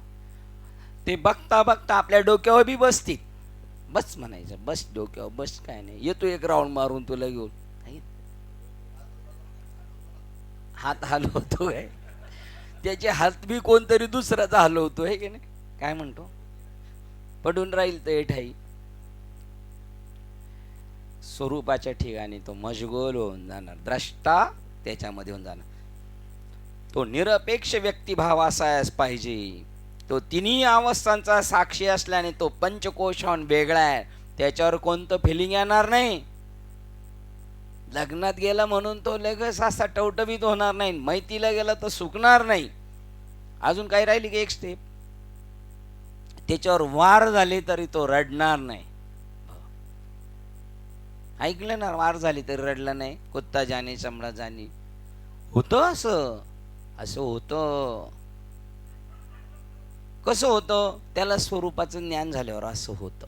ते बघता बघता आपल्या डोक्यावर बी बसतील. बस म्हणायचं, बस डोक्यावर बस, काय नाही, येतो एक राऊंड मारून तुला घेऊन. हात हलवतो आहे, त्याचे हात बी कोणतरी दुसऱ्याचा हलवतो आहे की नाही. काय म्हणतो, पडून राहील तर ठाई. स्वरूपाच्या ठिकाणी तो मशगूल होऊन जाणार, द्रष्टा त्याच्यामध्ये होऊन जाणार. तो निरपेक्ष व्यक्तिभाव असायच पाहिजे. तो तिन्ही अवस्थांचा साक्षी असल्याने तो पंचकोशाहून वेगळा आहे. त्याच्यावर कोणतं फिलिंग येणार नाही. लग्नात गेला म्हणून तो लगेच असा टवटवीत होणार नाही, मैतीला गेला तर सुकणार नाही. अजून काही राहिली की एक स्टेप, त्याच्यावर वार झाले तरी तो रडणार नाही. ऐकलं ना, वार झाली तरी रडला नाही. कुत्ता जाणे चमडा जाणे होतं, असं असं होतं. कसं होतं, त्याला स्वरूपाचं ज्ञान झाल्यावर असं होतं.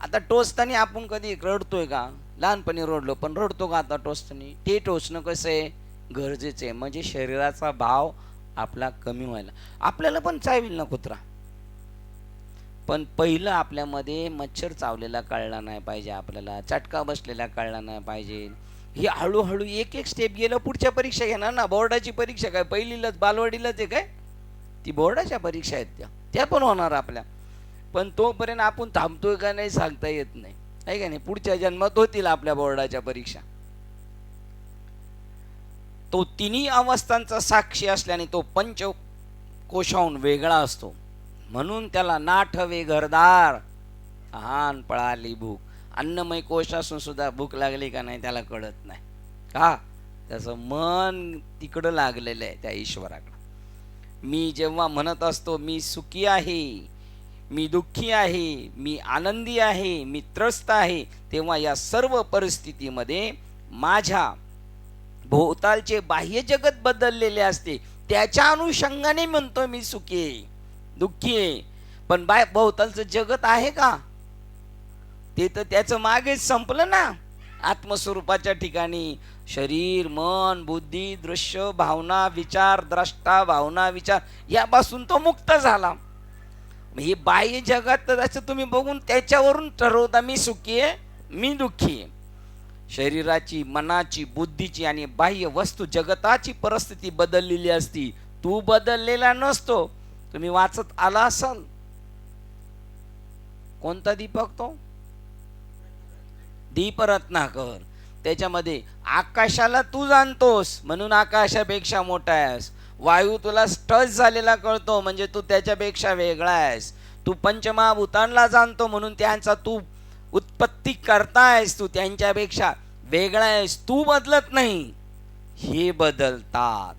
आता टोचताना आपण कधी रडतोय का? लहानपणी रडलो, पण रडतो का आता टोचताना? ते टोचणं कसं आहे, गरजेचं आहे. म्हणजे शरीराचा भाव आपला कमी व्हायला. आपल्याला पण चावेल ना कुत्रा, पण पहिलं आपल्यामध्ये मच्छर चावलेला कळला नाही पाहिजे, आपल्याला चटका बसलेला कळला नाही पाहिजे. ही हळूहळू एक एक स्टेप गेलं. पुढच्या परीक्षा घेणार ना, बोर्डाची परीक्षा काय पहिलीलाच बालवाडीलाच आहे काय, ती बोर्डाच्या परीक्षा आहेत त्या पण होणार आपल्या. पण तोपर्यंत आपण थांबतोय का नाही सांगता येत नाही, आहे का नाही. पुढच्या जन्मात होतील आपल्या बोर्डाच्या परीक्षा. तो तिन्ही अवस्थांचा साक्षी असल्याने तो पंचकोशाहून वेगळा असतो. म्हणून त्याला नाठवे घरदार, हान पळाली भूक. अन्नमय कोश असून सुद्धा भूक लागली का नाही त्याला कळत नाही का, त्याचं मन तिकडं लागलेलं आहे त्या ईश्वराकडं. मी जेव्हा म्हणत असतो मी सुखी आहे, मी दुःखी आहे, मी आनंदी आहे, मी त्रस्त आहे, तेव्हा या सर्व परिस्थितीमध्ये माझ्या भोवतालचे बाह्य जगत बदललेले असते. त्याच्या अनुषंगाने म्हणतो मी सुखी आहे, दुःखी आहे. पण भोवतालचं जगत आहे का, ते तर त्याचं मागेच संपलं ना. आत्मस्वरूपाच्या ठिकाणी शरीर, मन, बुद्धी, दृश्य, भावना, विचार, द्रष्टा, भावना, विचार यापासून तो मुक्त झाला. हे बाह्य जगात तर असं तुम्ही बघून त्याच्यावरून ठरवता मी सुखी आहे, मी दुःखी आहे. शरीराची, मनाची, बुद्धीची आणि बाह्य वस्तू जगताची परिस्थिती बदललेली असती. तू बदललेला नसतो. तुम्ही वाचत आला असाल, कोणता दीपक तो, दीपरत्नाकर. त्याच्यामध्ये आकाशाला तू जाणतोस म्हणून आकाशापेक्षा मोठा आहेस. वायू तुला टच झालेला कळतो म्हणजे तू त्याच्यापेक्षा वेगळा आहेस. तू पंचमहाभूतांना जाणतो म्हणून त्यांचा तू उत्पत्ती करतायस, तू त्यांच्यापेक्षा वेगळा आहेस. तू बदलत नाही, हे बदलतात.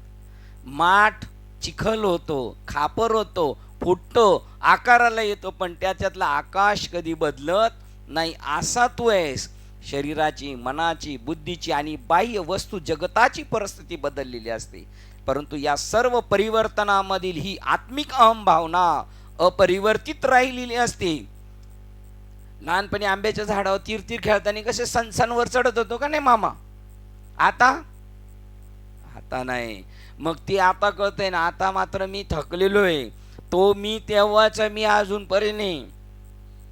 माठ चिखल होतो, खापर होतो, फुटतो, आकाराला येतो, पण त्याच्यातला आकाश कधी बदलत नाही. असा तू आहेस. शरीराची, मनाची, बुद्धीची आणि बाह्य वस्तू जगताची परिस्थिती बदललेली असते, परंतु या सर्व परिवर्तनामधील ही आत्मिक अहम भावना अपरिवर्तित राहिलेली असते. लहानपणी आंब्याच्या झाडावर तीर तीर खेळताना कसे सणसणवर चढत होतो का नाही मामा, आता नाही. मग ती आता कळतंय ना, आता मात्र मी थकलेलो आहे. तो मी तेव्हाच मी अजूनपर्यंत नाही,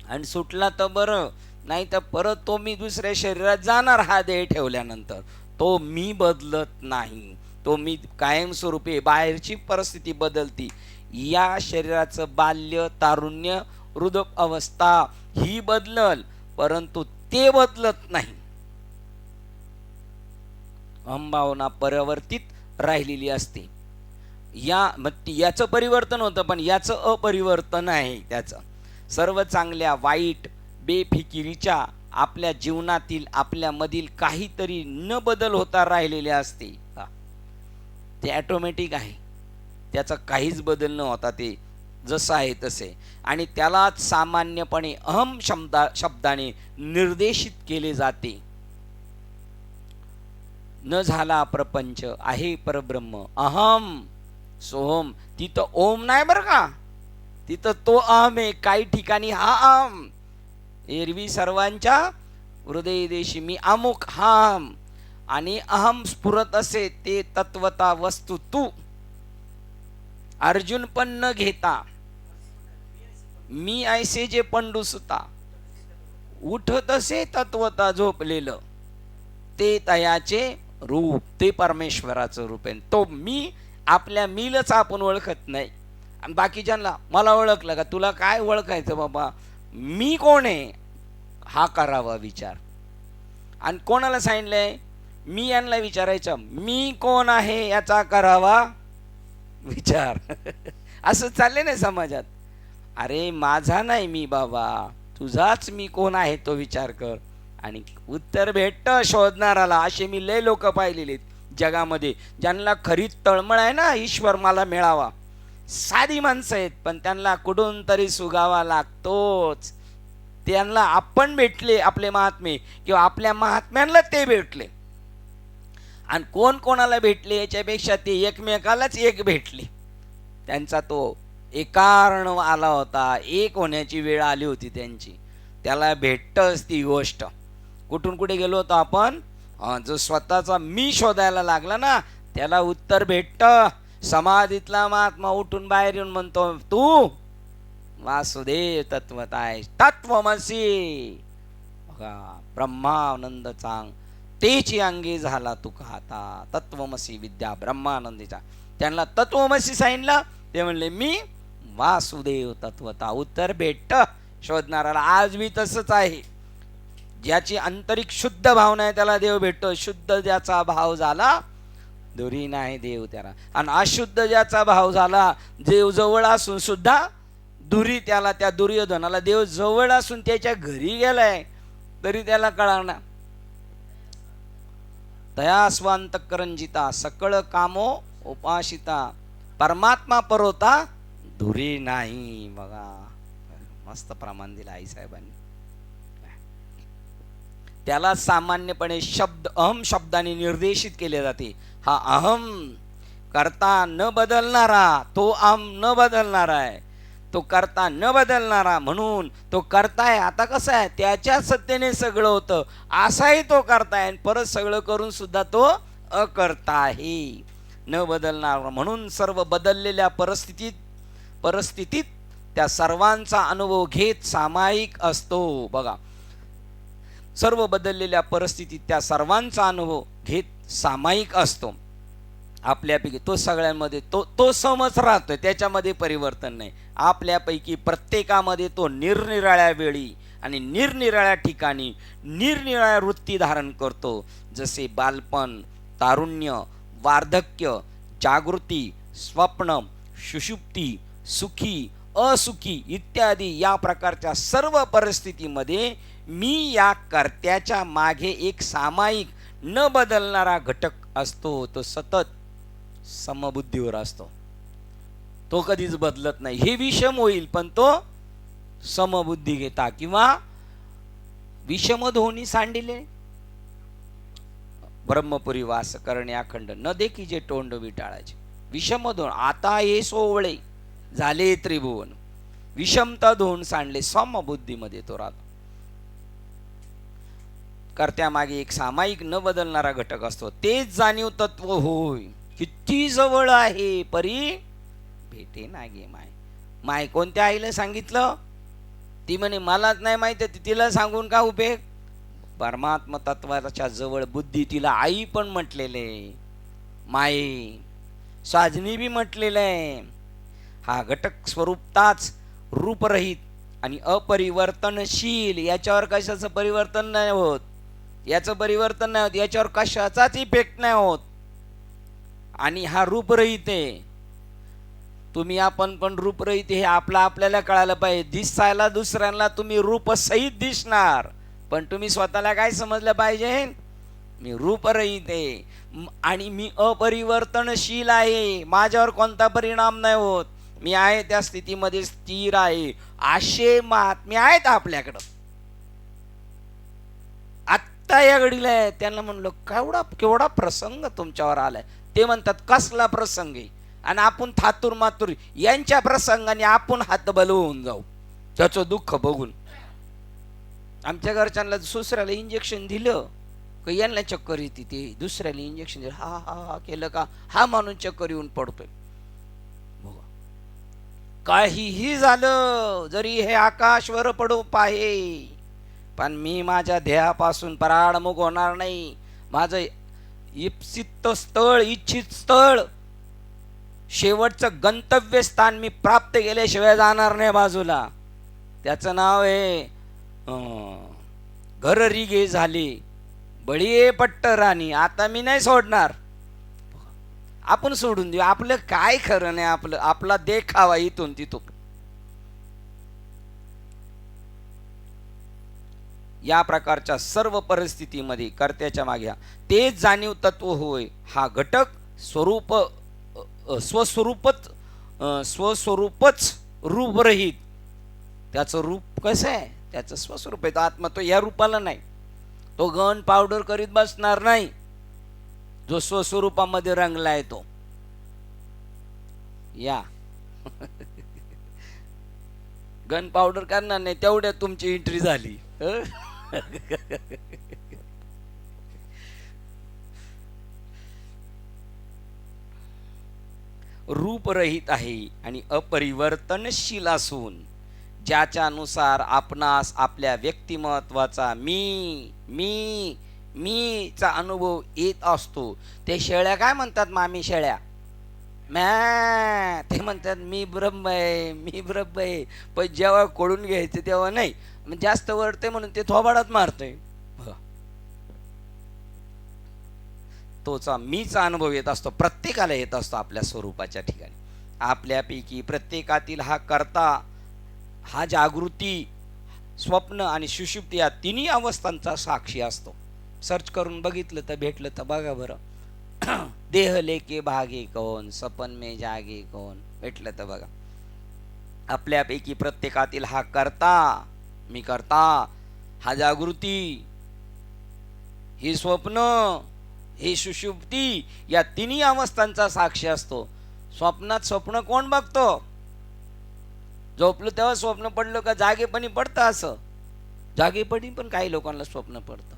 आणि सुटला तर बरं, नाही तर परत तो मी दुसऱ्या शरीरात जाणार हा देह ठेवल्यानंतर. तो मी बदलत नाही, तो मी कायमस्वरूपी. बाहेरची परिस्थिती बदलती, या शरीराचं बाल्य, तारुण्य, वृद्ध अवस्था ही बदलल, परंतु ते बदलत नाही. अहंभावना परिवर्तित राहिलेली असते. याचं परिवर्तन होतं, पण याचं अपरिवर्तन आहे. त्याचं सर्व चांगल्या वाईट बेफिकिरीच्या आपल्या जीवनातील आपल्यामधील काहीतरी न बदल होता राहिलेले असते. ते ऑटोमॅटिक आहे, त्याचा काहीच बदल न होता ते जसं आहे तसे. आणि त्यालाच सामान्यपणे अहम शब्दाने निर्देशित केले जाते. न झाला प्रपंच, आहे परब्रह्म, अहम सोहम. तिथं ओम नाही बरं का, तिथं तो अहम आहे. काही ठिकाणी हा अहम. एरवी सर्वांच्या हृदय देशी मी अमुक हा अहम, आणि अहम स्फुरत असे ते तत्वता वस्तू तू. अर्जुन पण न घेता मी ऐसे जे पंडुसुता, उठ तसे तत्वता झोपलेलं, ते तयाचे रूप. ते परमेश्वराचं रूप आहे. तो मी, आपल्या मीलच आपण ओळखत नाही. आणि बाकीच्यांना मला ओळखलं का, तुला काय ओळखायचं बाबा, मी कोण आहे हा करावा विचार. आणि कोणाला सांगितलंय, मी यांना विचारायचं मी कोण आहे याचा करावा विचार. असं चाललंय ना समाजात. अरे माझा नाही मी बाबा, तुझाच मी कोण आहे तो विचार कर, आणि उत्तर भेटत शोधणाराला. असे मी लय लोक पाहिलेले जगामध्ये, ज्यांना खरी तळमळ आहे ना ईश्वर मला मिळावा. साधी माणसं आहेत, पण त्यांना कुठून तरी सुगावा लागतोच. त्यांना आपण भेटले आपले महात्मे, किंवा आपल्या महात्म्यांना ते भेटले. आणि कोण कोणाला भेटले याच्यापेक्षा ते एकमेकालाच एक भेटले. त्यांचा तो एकारण आला होता, एक होण्याची वेळ आली होती त्यांची. त्याला भेटतच ती गोष्ट. कुठून कुठे गेलो होतो आपण, जो स्वतःचा मी शोधायला लागला ना त्याला उत्तर भेटत. समाधीतला महात्मा उठून बाहेर येऊन म्हणतो, तू वासुदेव तत्वताय, तत्वमसी. ब्रह्मानंद चांग तेची अंगी झाला तुका आता, तत्वमसी विद्या ब्रह्मानंदीचा. त्यांना तत्वमसी सांगितलं, ते म्हणले मी वासुदेव तत्वता. उत्तर भेटत शोधणाराला. आज मी तसंच आहे. ज्याची आंतरिक शुद्ध भावना आहे त्याला देव भेटतो. शुद्ध ज्याचा भाव झाला दुरी नाही देव त्याला. आणि अशुद्ध ज्याचा भाव झाला, देव जवळ असून सुद्धा दुरी त्याला. त्या दुर्योधनाला देव जवळ असून त्याच्या घरी गेलाय तरी त्याला कळणार. तया स्वांतकरंजिता सकळ कामो उपाशिता, परमात्मा परोता धुरी नाही. बघा मस्त प्रमाण दिलं आई साहेबांनी. त्याला सामान्यपणे शब्द अहम शब्दाने निर्देशित केले जाते. हा अहम करता न बदलणारा, तो अहम न बदलणारा आहे. तो करता न बदलणारा, म्हणून तो करताय. आता कसं आहे, त्याच्या सत्तेने सगळं होतं असाही तो करताय, परत सगळं करून सुद्धा तो अकर्ता आहे, न बदलणार. म्हणून सर्व बदललेल्या परिस्थितीत त्या सर्वांचा अनुभव घेत सामायिक असतो. बघा, सर्व बदललेल्या परिस्थितीत त्या सर्वांचा अनुभव घेत सामायिक असतो. आपल्यापैकी तो सगळ्यांमध्ये तो समच राहतोय, त्याच्यामध्ये परिवर्तन नाही. आपल्यापैकी प्रत्येकामध्ये तो निरनिराळ्या वेळी आणि निरनिराळ्या ठिकाणी निरनिराळ्या वृत्ती धारण करतो. जसे बालपण, तारुण्य, वार्धक्य, जागृती, स्वप्न, सुषुप्ती, सुखी, असुखी इत्यादी या प्रकारच्या सर्व परिस्थितीमध्ये मी या कर्त्याच्या मागे एक सामायिक न बदलणारा घटक असतो. तो सतत समबुद्धीवर असतो, तो कधीच बदलत नाही. हे विषम होईल पण तो समबुद्धी घेता. किंवा विषमधोनी सांडिले ब्रह्मपुरी वास करणे अखंड, न देखी जे तोंड विटाळायचे. विषमधोन आता हे सोवळे झाले त्रिभुवन, विषमता धोन सांडले. समबुद्धीमध्ये तो राहतो. कर्त्यामागे एक सामायिक न बदलणारा घटक असतो. तेच जाणीव तत्व होय. किती जवळ आहे परी भेटे नागे माय. माय कोणत्या आईला सांगितलं, ती म्हणे मलाच नाही माहिती, तिला सांगून का उपयोग. परमात्मा तत्वाच्या जवळ बुद्धी, तिला आई पण म्हटलेले, माये साजनी बी म्हटलेलं आहे. हा घटक स्वरूपताच रूपरहित आणि अपरिवर्तनशील, याच्यावर कशाचं परिवर्तन नाही होत, याचं परिवर्तन नाही होत, याच्यावर कशाचाच इफेक्ट नाही होत. आणि हा रूपरहित आहे. तुम्ही आपण पण रूपरहित हे आपल्याला कळायला पाहिजे. दिसायला दुसऱ्यांना तुम्ही रूपसहित दिसणार, पण तुम्ही स्वतःला काय समजलं पाहिजे, मी रूपरहित आहे आणि मी अपरिवर्तनशील आहे, माझ्यावर कोणता परिणाम नाही होत, मी आहे त्या स्थितीमध्ये स्थिर आहे. असे महात्मे आहेत आपल्याकडं. आत्ता या घडीला आहे. त्यांना म्हणलं केवढा प्रसंग तुमच्यावर आलाय. ते म्हणतात कसला प्रसंग आहे, आणि आपण थातूर मातूर यांच्या प्रसंगाने आपण हातबल होऊन जाऊ त्याचं दुःख बघून. आमच्या घरच्यांना दुसऱ्याला इंजेक्शन दिलं का यांना चक्कर येते, ते दुसऱ्याला इंजेक्शन दिलं, हा हा हा केलं का हा माणूस चक्कर येऊन पडतोय. काहीही झालं जरी हे आकाशवर पडो पाहे, पण मी माझ्या ध्येयापासून पराडमुख होणार नाही. माझं इप्सित स्थळ, इच्छित स्थळ, शेवटचं गंतव्यस्थान मी प्राप्त केल्याशिवाय जाणार नाही बाजूला. त्याचं नाव आहे घर रिगे झाले बळीये पट्ट राणी. आता मी नाही सोडणार. आपण सोडून देऊ, आपलं काय खरं नाही, आपला देखावा इथून तिथून. या प्रकारच्या सर्व परिस्थितीमध्ये कर्त्याच्या मागे तेच जाणीव तत्व होय. हा घटक स्वरूप स्वस्वरूपच रूपरहित. त्याचं रूप कसं आहे, त्याचं स्वस्वरूप आहे. तो आत्मा तो या रूपाला नाही, तो गन पावडर करीत बसणार नाही. जो स्वस्वरूपामध्ये रंगलाय तो या गन पावडर करणार नाही, तेवढ्या तुमची एंट्री झाली. रूपरहित आहे आणि अपरिवर्तनशील असून ज्याच्यानुसार आपणास आपल्या व्यक्तिमत्वाचा मीचा अनुभव येत असतो. ते शेळ्या काय म्हणतात, मामी शेळ्या मॅ, ते म्हणतात मी ब्रह्म आहे. पण जेव्हा कोडून घ्यायचं तेव्हा नाही, जास्त वरते म्हणून ते थोबाडात मारतोय. तोचा मीचा अनुभव येत असतो, प्रत्येकाला येत असतो आपल्या स्वरूपाच्या ठिकाणी. आपल्यापैकी प्रत्येकातील हा कर्ता, हा जागृती, स्वप्न आणि सुषुप्ती या तिन्ही अवस्थांचा साक्षी असतो. सर्च करून बघितलं तर भेटलं तर बघा बरं. देह लेके भागे कौन, सपन में जागे कौन, भेटलं तर बघा. आपल्यापैकी प्रत्येकातील हा कर्ता, मी कर्ता, हा जागृती, ही स्वप्न, ही सुषुप्ती या तिन्ही अवस्थांचा साक्षी असतो. स्वप्नात स्वप्न कोण बघतो? झोपलो तेव्हा स्वप्न पडलं का जागेपणी पडतं? असं जागेपणी पण काही लोकांना स्वप्न पडतं.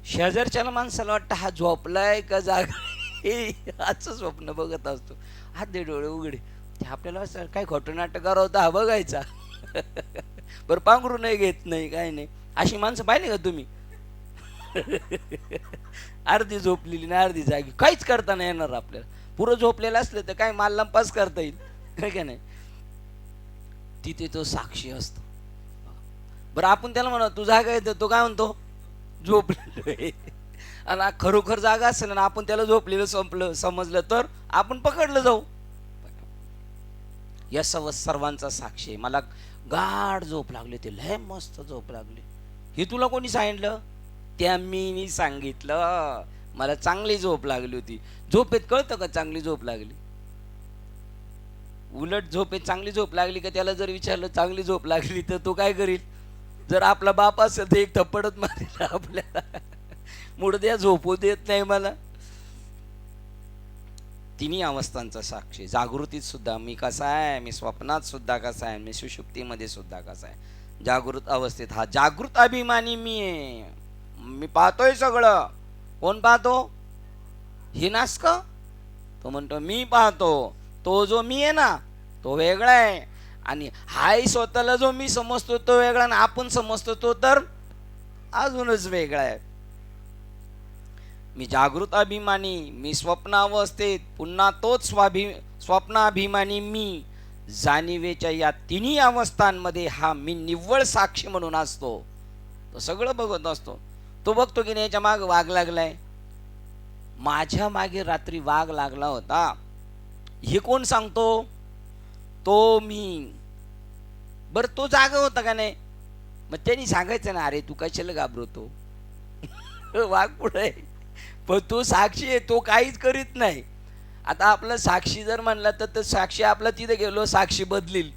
शेजारच्याला माणसाला वाटतं हा झोपलाय का जागा, असं स्वप्न बघत असतो. हात दे डोळे उघडे, ते आपल्याला असं काय खोटं नाटक करवता हा बघायचा. बरं पांघरू नाही घेत नाही काय नाही, अशी माणसं पाहिली का तुम्ही? अर्धी झोपलेली ना अर्धी जागी, काहीच करता नाही येणार आपल्याला. पुरं झोपलेलं असलं तर काय माल पास करता येईल काय नाही. तिथे तो साक्षी असतो. बरं आपण त्याला म्हणा तू जागा येतो, तो काय म्हणतो झोपलेलो. आणि खरोखर जागा असेल ना, आपण त्याला झोपलेलं समजलं तर आपण पकडलं जाऊ. या सर्वांचा साक्षी. मला गाढ झोप लागली, ते लय मस्त झोप लागली. हे तुला कोणी सांगितलं? त्या मी सांगितलं. मला चांगली झोप लागली होती. झोपेत कळतं का चांगली झोप लागली? उलट झोपेत चांगली झोप लागली का त्याला जर विचारलं चांगली झोप लागली तर तो काय करील? जर आपला बाप असेल तर एक थप्पडच मारेल आपल्याला, मुडद्या झोपू देत नाही मला. तिन्ही अवस्थांचा साक्षी. जागृतीत सुद्धा मी कसा आहे, मी स्वप्नात सुद्धा कसा आहे, मी सुषुप्तीमध्ये सुद्धा कसा आहे. जागृत अवस्थेत हा जागृत अभिमानी मी आहे. मी पाहतोय सगळं. कोण पाहतो? हे नासक तो म्हणतो मी पाहतो. तो जो मी आहे ना तो वेगळा आहे, आणि हाय स्वतःला जो मी समजतो तो वेगळा, आणि आपण समजतो तो तर अजूनच वेगळा आहे. मी जागृत अभिमानी, मी स्वप्नावस्थेत पुन्हा तोच स्वप्नाभिमानी मी. जाणीवेच्या या तिन्ही अवस्थांमध्ये हा मी निव्वळ साक्षी म्हणून असतो. तो सगळं बघत असतो. तो बघतो की नाही याच्या मागे वाघ लागलाय, माझ्या मागे रात्री वाघ लागला होता, हे कोण सांगतो? तो मी. बरं तो जागा होता का नाही? मग त्यांनी सांगायचं ना, अरे तू कशाला घाबरतो, वाघ पुढे. पण तो साक्षी आहे, तो काहीच करीत नाही. आता आपला साक्षी जर म्हणला तर साक्षी आपला तिथे गेलो साक्षी बदलील,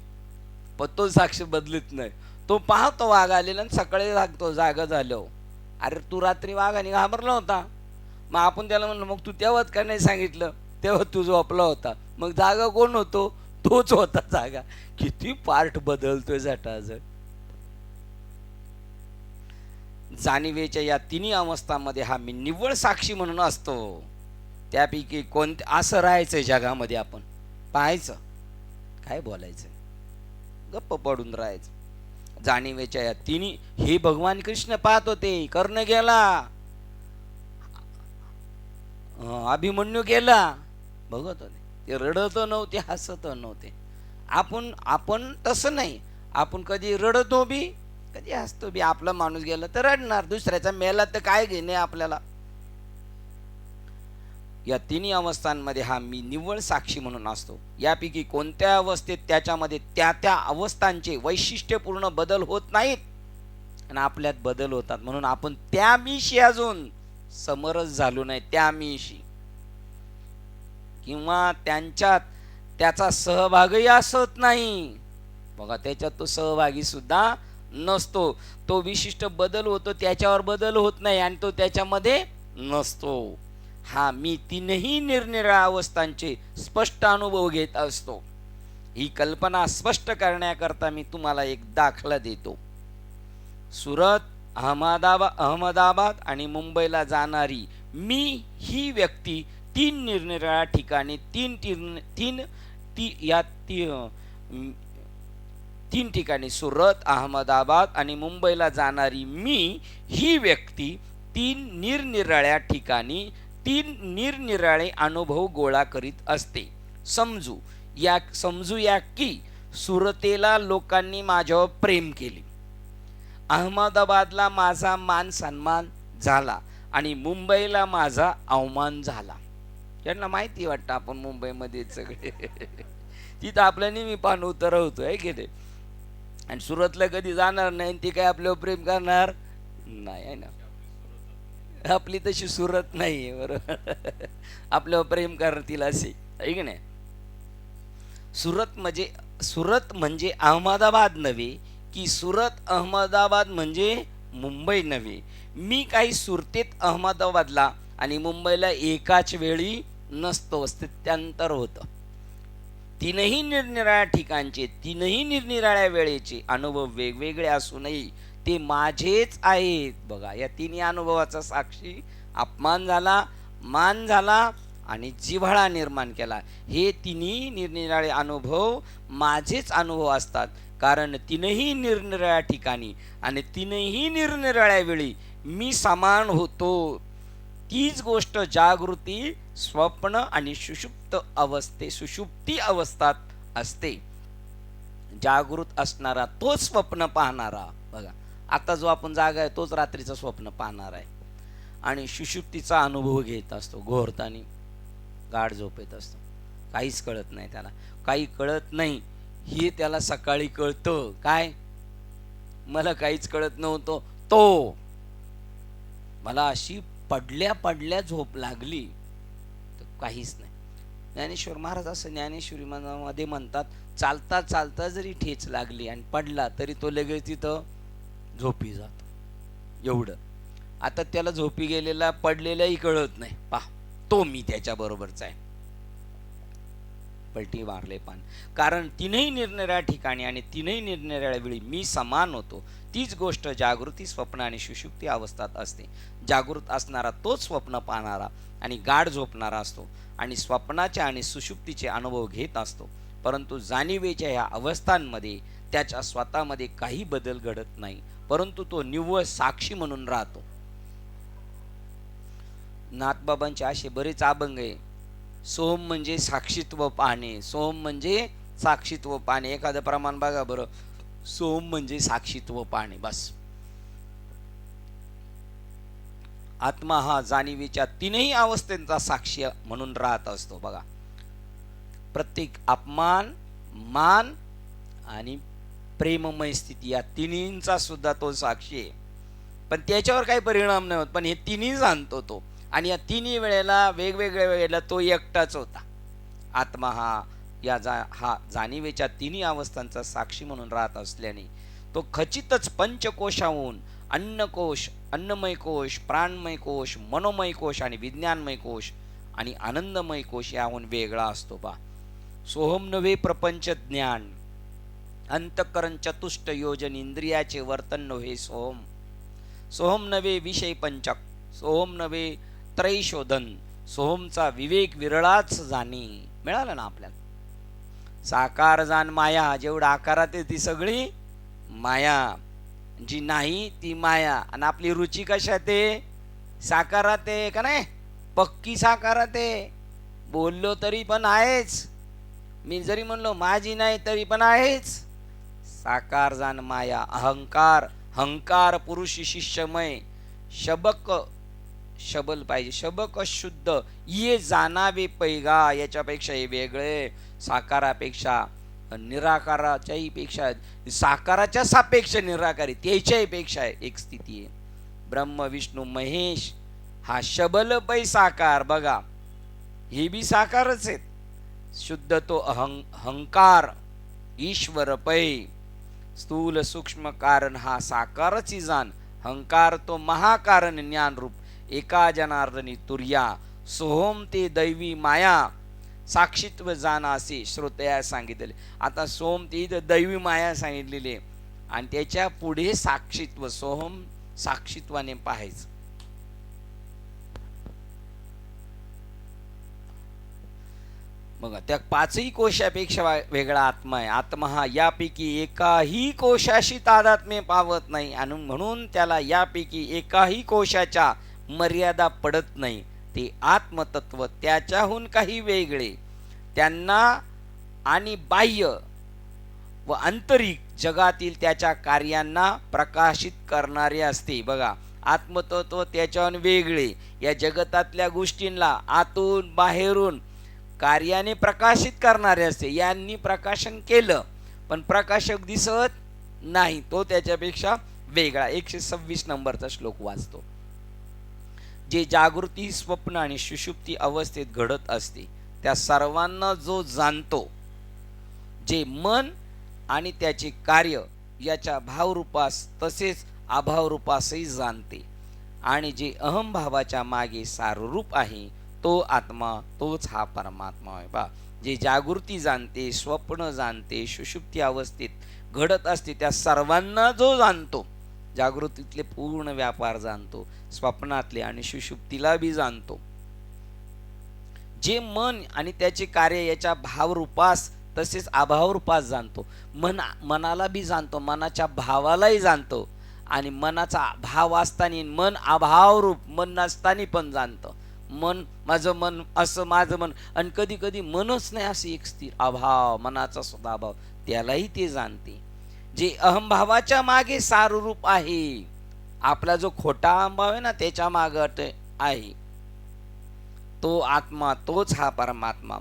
पण तो साक्षी बदलीत नाही. तो पाहतो वाघ आलेला आणि सकाळी सांगतो जागा झालो, अरे तू रात्री वाघाने घाबरला होता. मग आपण त्याला म्हणलं मग तू तेव्हाच का नाही सांगितलं, तेव्हा तू झोपला होता. मग जागा कोण होतो? तोच होता जागा. किती पार्ट बदलतोय जटाजट. जाणीवेच्या या तिन्ही अवस्थांमध्ये हा मी निव्वळ साक्षी म्हणून असतो. त्यापैकी कोणते असं राहायचंय जगामध्ये, आपण पाहायचं, काय बोलायचं, गप्प पडून राहायचं. जाणीवेच्या या तिन्ही, हे भगवान कृष्ण पाहत होते. कर्ण गेला, अभिमन्यू गेला, बघत होते. ते रडत नव्हते, हसत नव्हते. आपण तसं नाही. आपण कधी रडतो बी, कधी हसतो बी. आपला माणूस गेला तर रडणार, दुसऱ्याचा मेला तर काय घेणे आपल्याला. या तिन्ही अवस्थांमध्ये हा मी निव्वळ साक्षी म्हणून असतो. यापैकी कोणत्या अवस्थेत त्याच्यामध्ये त्या त्या अवस्थांचे वैशिष्ट्यपूर्ण बदल होत नाहीत आणि आपल्यात बदल होतात. म्हणून आपण त्या मीशी अजून समरस झालो नाही, त्या मीशी, किंवा त्यांच्यात त्याचा सहभागही असत नाही. बघा, त्याच्यात तो सहभागी सुद्धा नसतो. तो विशिष्ट बदल होतो, त्याच्यावर बदल होत नाही आणि तो त्याच्यामध्ये नसतो. हा मी तीनही निरनिराळ्या अवस्थांचे स्पष्ट अनुभव घेत असतो. ही कल्पना स्पष्ट करण्याकरता मी तुम्हाला एक दाखला देतो. सुरत, अहमदाबाद आणि मुंबईला जाणारी मी ही व्यक्ती तीन निरनिराळ्या ठिकाणी तीन ठिकाणी सुरत, अहमदाबाद आणि मुंबईला जाणारी मी ही व्यक्ती तीन निरनिराळ्या ठिकाणी तीन निरनिराळे अनुभव गोळा करीत असते. समजूया की सुरतेला लोकांनी माझ्यावर प्रेम केले, अहमदाबादला माझा मान सन्मान झाला आणि मुंबईला माझा अवमान झाला. त्यांना माहिती वाटतं आपण मुंबईमध्ये सगळे तिथं आपल्या नेहमी पान उतरवतो आहे की नाही. आणि सुरतला कधी जाणार नाही, ती काय आपल्यावर प्रेम करणार नाही, आहे ना. आपली तशी सुरत नाही आहे, बरोबर. आपल्यावर प्रेम करतील असे, आहे की नाही. सुरत म्हणजे अहमदाबाद नव्हे, की सुरत अहमदाबाद म्हणजे मुंबई नव्हे. मी काही सुरतेत अहमदाबादला आणि मुंबईला एकाच वेळी नसतो, स्थित्यांतर होतं. तीनही निरनिराळ्या ठिकाणचे, तीनही निरनिराळ्या वेळेचे अनुभव वेगवेगळे असूनही ते माझेच आहेत. बघा, या तिन्ही अनुभवाचा साक्षी अपमान झाला, मान झाला आणि जिव्हाळा निर्माण केला. हे तिन्ही निरनिराळे अनुभव माझेच अनुभव असतात, कारण तीनही निरनिराळ्या ठिकाणी आणि तीनही निरनिराळ्या वेळी मी समान होतो. तीच गोष्ट जागृती, स्वप्न आणि सुषुप्ती अवस्थात असते. जागृत असणारा तोच स्वप्न पाहणारा. बघा, आता जो आपण जागा आहे तोच रात्रीचं स्वप्न पाहणार आहे आणि सुषुप्तीचा अनुभव घेत असतो. घोरतानी गाढ झोपेत असतो, काहीच कळत नाही त्याला, काही कळत नाही हे त्याला सकाळी कळतं. काय, मला काहीच कळत नव्हतं, तो मला अशी पडल्या पडल्या झोप लागली तर काहीच नाही. ज्ञानेश्वर महाराज असं ज्ञानेश्वरी मध्ये म्हणतात, चालता चालता जरी ठेच लागली आणि पडला तरी तो लगेच तिथं झोपी जातो. एवढं. आता त्याला झोपी गेलेला पडलेलाही कळत नाही. पहा, तो मी त्याच्या बरोबरचा आहे. पलटी मारले पान. कारण तीनही निरनिराळ्या ठिकाणी आणि तीनही निरनिराळ्या वेळी मी समान होतो. तीच गोष्ट जागृती, स्वप्न आणि सुषुप्ती अवस्थात असते. जागृत असणारा तोच स्वप्न पाहणारा आणि गाढ झोपणारा असतो आणि स्वप्नाचे आणि सुषुप्तीचे अनुभव घेत असतो. परंतु जाणीवेच्या ह्या अवस्थांमध्ये त्याच्या स्वतःमध्ये काही बदल घडत नाही, परंतु तो निव्वळ साक्षी म्हणून राहतो. नाथबाबांचे असे बरेच अभंग आहे. सोहम म्हणजे साक्षीत्व पाहणे, सोहम म्हणजे साक्षीत्व पाहणे. एखादं प्रमाण बघा बरं, सोहम म्हणजे साक्षीत्व पाहणे. बस. आत्मा हा जाणीवेच्या तीनही अवस्थेचा साक्षी म्हणून राहत असतो. बघा, प्रत्येक अपमान, मान आणि प्रेममय स्थिती या तिन्हींचा सुद्धा तो साक्षी आहे. पण त्याच्यावर काही परिणाम नाही होत, पण हे तिन्ही जाणतो तो. आणि या तिन्ही वेळेला, वेगवेगळ्या वेळेला तो एकटाच होता. आत्मा हा जाणीवेच्या तिन्ही अवस्थांचा साक्षी म्हणून राहत असल्याने तो खचितच पंचकोशाहून अन्नकोश, अन्नमय कोश, प्राणमय कोश, मनोमय कोश आणि विज्ञानमय कोश आणि आनंदमय कोश याहून वेगळा असतो. बा, सोहम नव्हे प्रपंच ज्ञान, अंतकरण चतुष्ट योजन, इंद्रियाचे वर्तन नव्हे सोहम. सोहम नव्हे विषय पंचक, सोहम नव्हे त्रैशोधन, सोहमचा विवेक विरळाच जाणे. मिळालं ना आपल्याला? साकार जाण माया, जेवढा आकारात आहे ती सगळी माया, जी नाही ती माया. आणि आपली रुची कशात आहे? साकारात आहे का नाही? पक्की साकारात आहे. बोललो तरी पण आहेच, मी जरी म्हणलो माझी नाही तरी पण आहेच. साकार जाण माया, अहंकार, हंकार पुरुषी शिष्यमय, शबक शबल पाहिजे, शबक शुद्ध ये जाणावे पैगा. याच्यापेक्षा हे वेगळे, साकारापेक्षा, निराकाराच्याही पेक्षा, साकाराच्या सापेक्ष निराकारी त्याच्याही पेक्षा एक स्थिती आहे. ब्रह्म विष्णू महेश हा शबल पै साकार. बघा, हे बी साकारच आहेत. शुद्ध तो हंकार ईश्वर पै, स्थूल सूक्ष्म कारण हा साकारची जाण. हंकार तो महाकारण ज्ञानरूप, एका जनार्दनी तुर्या. सोहम ते दैवी माया, साक्षीत्व जाण असे श्रोत्या सांगितले. आता सोहम ते इथं दैवी माया सांगितलेली, आणि त्याच्या पुढे साक्षीत्व, सोहम साक्षीत्वाने पाहायचं. बघा, त्या पाचही कोशापेक्षा वेगळा आत्मा आहे. आत्मा हा यापैकी एकाही कोशाशी तादात्म्य पावत नाही, आणि म्हणून त्याला यापैकी एकाही कोशाच्या मर्यादा पडत नाही. ते आत्मतत्व त्याच्याहून काही वेगळे, त्यांना आणि बाह्य व आंतरिक जगातील त्याच्या कार्यांना प्रकाशित करणारे असते. बघा, आत्मतत्व त्याच्याहून वेगळे, या जगतातल्या गोष्टींना आतून बाहेरून कार्याने प्रकाशित करणारे असते. यांनी प्रकाशन केलं पण प्रकाशक दिसत नाही, तो त्याच्यापेक्षा वेगळा. 126 नंबरचा श्लोक वाचतो. जे जागृती, स्वप्न आणि सुषुप्ती अवस्थेत घडत असते त्या सर्वांना जो जाणतो, जे मन आणि त्याचे कार्य याच्या भावरूपास तसेच अभावरूपासही जाणते, आणि जे अहमभावाच्या मागे साररूप आहे तो आत्मा, तोच हा परमात्मा आहे. बा, जे जागृती जाणते, स्वप्न जाणते, सुषुप्ती अवस्थेत घडत असते त्या सर्वांना जो जाणतो, जागृतीतले पूर्ण व्यापार जाणतो, स्वप्नातले आणि सुषुप्तीला बी जाणतो. जे मन आणि त्याचे कार्य याच्या भावरूपास तसेच अभावरूपास जाणतो, मनाला बी जाणतो, मनाच्या भावालाही जाणतो, आणि मनाचा भाव असताना मन अभावरूप मन नसताना पण जाणतं. मन, माझं मन असं, माझं मन, आणि कधी कधी मनच नाही असं एक स्थिर अभाव, मनाचा सुद्धा अभाव, त्यालाही ते जाणते. जे अहमभावाच्या मागे साररूप आहे, आपला जो खोटा अहमभाव आहे ना त्याच्या मागे आहे, तो आत्मा, तोच हा परमात्मा.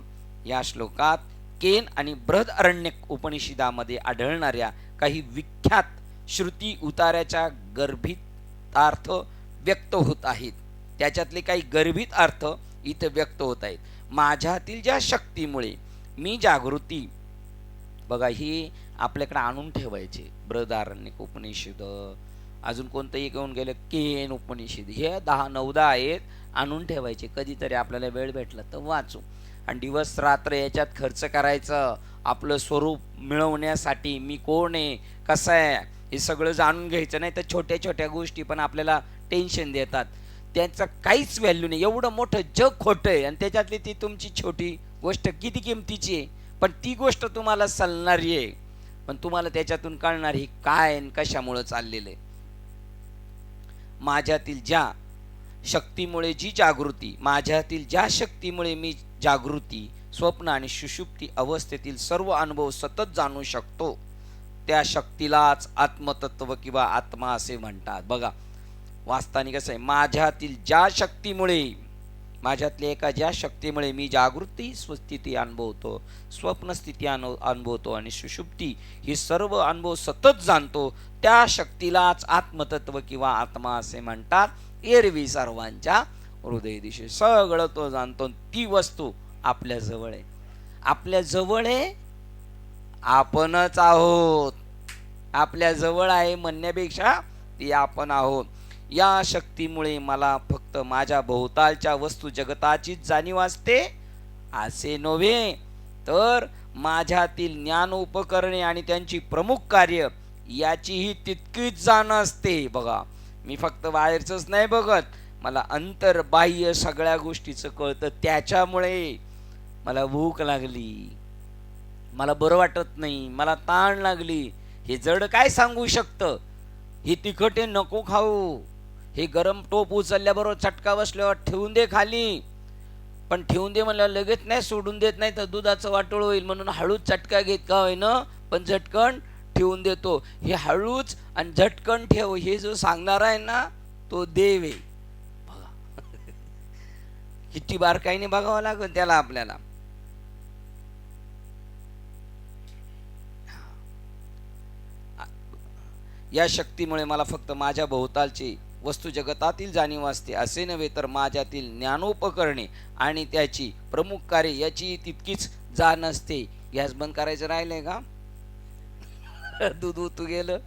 या श्लोकात केन आणि बृहदरण्यक उपनिषदामध्ये आढळणाऱ्या काही विख्यात श्रुती उतार्याच्या गर्भित अर्थ व्यक्त होत आहेत. त्याच्यातले काही गर्भित अर्थ इथे व्यक्त होत आहेत. माझ्यातील ज्या शक्तीमुळे मी जागृती, बघा ही आपल्याकडे आणून ठेवायचे. बृहदारण्यक उपनिषद, अजून कोणतंही घेऊन गेलं, केन उपनिषद, हे 10-9 आहेत, आणून ठेवायचे. कधीतरी आपल्याला वेळ भेटला तर वाचू, आणि दिवस रात्र याच्यात खर्च करायचं आपलं स्वरूप मिळवण्यासाठी. मी कोण आहे, कसं आहे, हे सगळं जाणून घ्यायचं. नाही तर छोट्या छोट्या गोष्टी पण आपल्याला टेन्शन देतात, त्यांचं काहीच व्हॅल्यू नाही. एवढं मोठं जग खोटं आहे, आणि त्याच्यातली ती तुमची छोटी गोष्ट किती किमतीची आहे. पण ती गोष्ट तुम्हाला चालणारी आहे, पण तुम्हाला त्याच्यातून कळणार ही काय आणि कशामुळे चाललेलं आहे. माझ्यातील ज्या शक्तीमुळे जी जागृती, माझ्यातील ज्या शक्तीमुळे मी जागृती, स्वप्न आणि सुषुप्ती अवस्थेतील सर्व अनुभव सतत जाणू शकतो, त्या शक्तीलाच आत्मतत्व किंवा आत्मा असे म्हणतात. बघा, वास्तविक कसं आहे, माझ्यातील ज्या शक्तीमुळे, माझ्यातल्या एका ज्या शक्तीमुळे मी जागृती स्वस्थिती अनुभवतो, स्वप्नस्थिती अनुभवतो आणि सुषुप्ती ही सर्व अनुभव सतत जाणतो, त्या शक्तीलाच आत्मतत्व किंवा आत्मा असे म्हणतात. एरवी सर्वांच्या हृदय दिशे सगळं तो जाणतो. ती वस्तू आपल्या जवळ आहे, आपल्या जवळ आहे, आपणच आहोत. आपल्या जवळ आहे म्हणण्यापेक्षा ती आपण आहोत. या शक्तीमुळे मला फक्त माझ्या भोवतालच्या वस्तू जगताचीच जाणीव असते असे नव्हे, तर माझ्यातील ज्ञान उपकरणे आणि त्यांची प्रमुख कार्य याचीही तितकीच जाण असते. बघा, मी फक्त बाहेरचंच नाही बघत, मला अंतर्बाह्य सगळ्या गोष्टीचं कळतं. त्याच्यामुळे मला भूक लागली, मला बरं वाटत नाही, मला ताण लागली, हे जड काय सांगू शकतं, हे तिखट आहे नको खाऊ, हे गरम टोप उचलल्याबरोबर चटका बसल्यावर ठेवून दे खाली, पण ठेवून दे म्हणल्यावर लगेच नाही, सोडून देत नाही तर दुधाचं वाटोळ होईल, म्हणून हळूच चटका घेत का होईना पण झटकन ठेवून देतो. हे हळूच आणि झटकन ठेव हे जो सांगणार आहे ना, तो देव आहे. बघा किती बारकाईने बघावं लागेल त्याला आपल्याला. या शक्तीमुळे मला फक्त माझ्या भोवतालची वस्तू जगतातील जाणीव असते असे नव्हे, तर माझ्यातील ज्ञानोपकरणे आणि त्याची प्रमुख कार्य याची तितकीच जाण असते. गॅस बंद करायचं राहिलंय का? दूध उतू गेलं.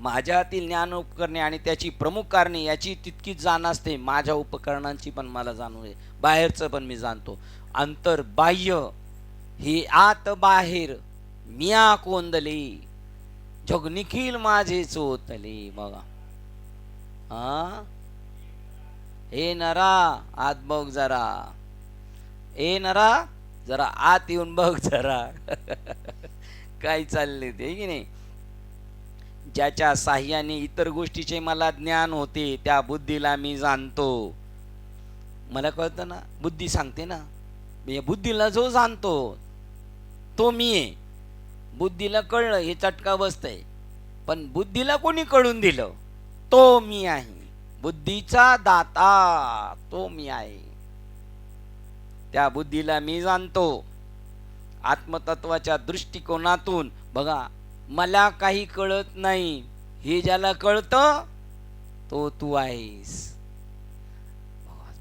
माझ्यातील ज्ञान उपकरणे आणि त्याची प्रमुख कारणे याची तितकीच जाण असते. माझ्या उपकरणांची पण मला जाणून आहे, बाहेरचं पण मी जाणतो. अंतर्बाह्य हे आत बाहेर मिया कोंदले, जग निखिल माझे चोतले. बघा, हा हे नरा आत बघ जरा, ए नरा जरा आत येऊन बघ जरा काय चालले ते, की नाही. ज्याच्या साह्याने इतर गोष्टीचे मला ज्ञान होते त्या बुद्धीला मी जाणतो. मला कळतं ना, बुद्धी सांगते ना, मी बुद्धीला जो जाणतो तो मी आहे. बुद्धीला कळलं हे चटका बसतंय, पण बुद्धीला कोणी कळून दिलं, तो मी आहे. बुद्धीचा दाता तो मी आहे. त्या बुद्धीला मी जाणतो आत्मतत्वाच्या दृष्टिकोनातून. बघा, मला काही कळत नाही हे ज्याला कळतं तो तू आहेस.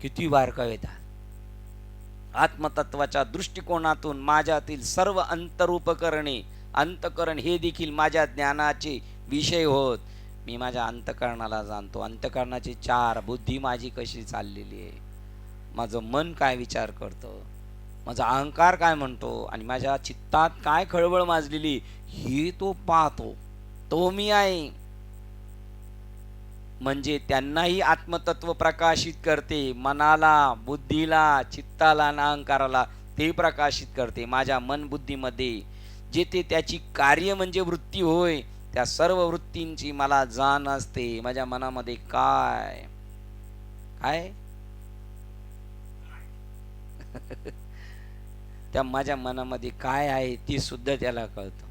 किती बारका येतात. आत्मतत्वाच्या दृष्टिकोनातून माझ्यातील सर्व अंतरूपकरणे, अंतकरण हे देखील माझ्या ज्ञानाचे विषय होत. मी माझ्या अंतकरणाला जाणतो. अंतकरणाची चार, बुद्धी माझी कशी चाललेली आहे, माझं मन काय विचार करतं, माझा अहंकार काय म्हणतो आणि माझ्या चित्तात काय खळबळ माजलेली हे तो पाहतो. तो मी आहे. म्हणजे त्यांनाही आत्मतत्व प्रकाशित करते. मनाला, बुद्धीला, चित्ताला आणि अहंकाराला ते प्रकाशित करते. माझ्या मन बुद्धीमध्ये जेथे त्याची कार्य म्हणजे वृत्ती होय, त्या सर्व वृत्तींची मला जाण असते. माझ्या मनामध्ये काय काय त्या माझ्या मनामध्ये काय आहे ते सुद्धा त्याला कळतं.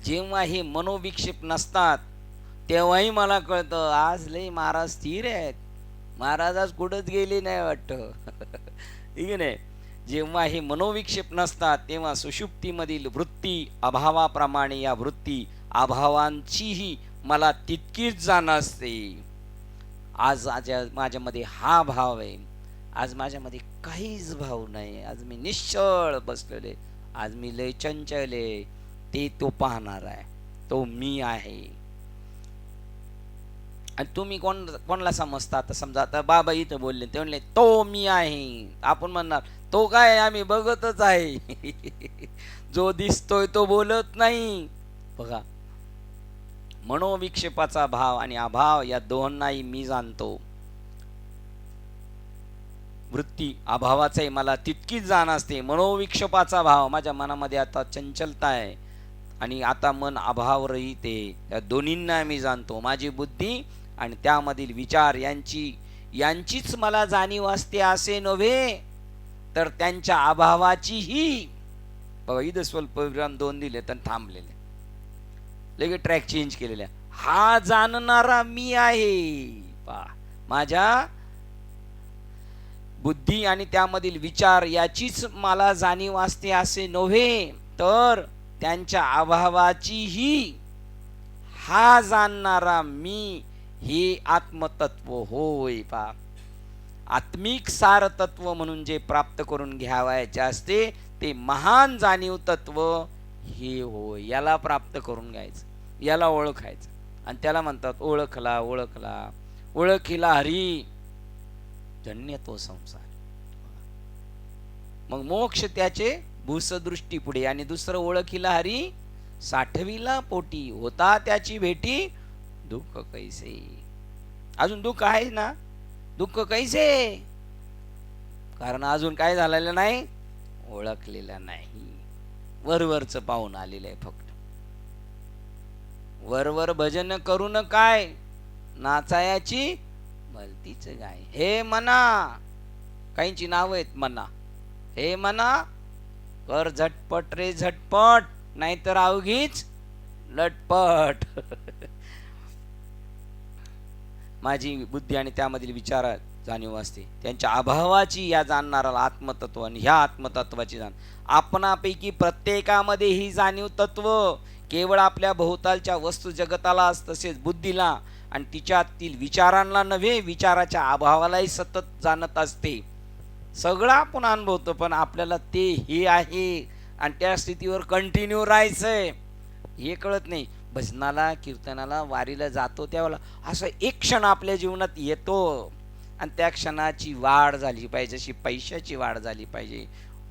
जेव्हा हे मनोविक्षेप नसतात तेव्हाही मला कळतं आज लय महाराज स्थिर आहेत, महाराज आज कुठंच गेले नाही वाटतं ठीक आहे नाही. जेव्हा हे मनोविक्षेप नसतात तेव्हा सुषुप्तीमधील वृत्ती अभावाप्रमाणे या वृत्ती अभावांचीही मला तितकीच जाण असते. आज माझ्यामध्ये हा भाव आहे, आज माझ्यामध्ये काहीच भाव नाही, आज मी निश्चळ बसलेले, आज मी लय चंचले, ते तो पाहणार आहे. तो मी आहे. आणि तुम्ही कोणाला समजता? आता समजा आता बाबा इथं बोलले, ते म्हणले तो मी आहे. आपण म्हणणार तो काय, आम्ही बघतच आहे जो दिसतोय तो बोलत नाही. बघा, मनोविक्षेपाचा भाव आणि अभाव या दोन्हाही मी जाणतो. वृत्ती अभावाचाही मला तितकीच जाण असते. मनोविक्षेपाचा भाव, माझ्या मनामध्ये आता चंचलता आहे आणि आता मन अभावरहित आहे. या दोन्हींना मी जाणतो. माझी बुद्धी आणि त्यामधील विचार यांचीच मला जाणीव असते असे नव्हे, तर त्यांच्या अभावाचीही. बघा इथं स्वल्प विराम 2 दिले तर थांबलेले, लगेच ट्रॅक चेंज केलेल्या. हा जाणणारा मी आहे. माझ्या बुद्धी आणि त्यामधील विचार याचीच मला जाणीव असते असे नव्हे, तर त्यांच्या अभावाचीही. हा जाणणारा मी हे आत्मतत्व होय. आत्मिक सार तत्व म्हणून जे प्राप्त करून घ्यावायचे असते ते महान जाणीव तत्व हे होय. याला प्राप्त करून घ्यायचं, याला ओळखायचं. आणि त्याला म्हणतात ओळखला ओळखला ओळखीला हरी धन्य तो संसार. मग मोक्ष त्याचे भूसदृष्टी पुढे. आणि दुसरं ओळखीला हरी साठविला पोटी, होता त्याची भेटी दुःख कैसे. अजून दुःख आहे ना, दुःख कैसे, कारण अजून काय झालेलं नाही, ओळखलेलं नाही. वरवरचं पाहून आलेलं आहे फक्त. वरवर भजन करून काय, नाचायाची भलतीच गाय. हे मना, काहींची नाव आहेत मना. हे मना कर झटपट रे झटपट, नाहीतर अवघीच लटपट. माझी बुद्धी आणि त्यामधील विचारात जाणीव असते त्यांच्या अभावाची. या जाणणाराला आत्मतत्व आणि ह्या आत्मतत्वाची जाण. आपणापैकी प्रत्येकामध्ये ही जाणीव तत्व केवळ आपल्या भोवतालच्या वस्तू जगतालाच, तसेच बुद्धीला आणि तिच्यातील विचारांना नव्हे, विचाराच्या अभावालाही सतत जाणत असते. सगळं आपण अनुभवतो, पण आपल्याला ते हे आहे आणि त्या स्थितीवर कंटिन्यू राहायचंय हे कळत नाही. भजनाला, कीर्तनाला, वारीला जातो त्यावेळेला असं एक क्षण आपल्या जीवनात येतो आणि त्या क्षणाची वाढ झाली पाहिजे. जशी पैशाची वाढ झाली पाहिजे,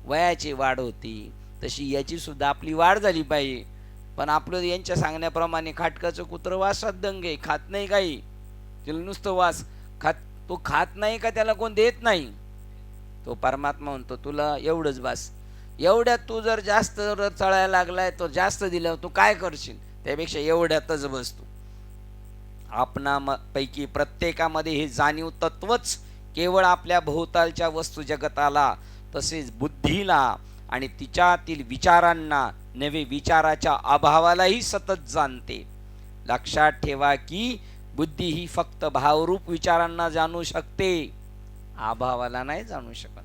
वयाची वाढ होती, तशी याची सुद्धा आपली वाढ झाली पाहिजे. पण आपलं यांच्या सांगण्याप्रमाणे खाटकाचं कुत्रं वासात दंगे, खात नाही काही, त्याला नुसतं वास खात. तो खात नाही का त्याला कोण देत नाही. तो परमात्मा म्हणतो तुला एवढंच बास. एवढ्यात तू जर जास्त चळायला लागलाय, तो जास्त दिल्यावर तू काय करशील, त्यापेक्षा एवढ्यातच बसतो. आपणापैकी प्रत्येकामध्ये हे जाणीव तत्वच केवळ आपल्या भोवतालच्या वस्तू जगताला, तसेच बुद्धीला आणि तिच्यातील विचारांना नवे, विचाराच्या अभावालाही सतत जाणते. लक्षात ठेवा की बुद्धी ही फक्त भावरूप विचारांना जाणू शकते, अभावाला नाही जाणू शकत.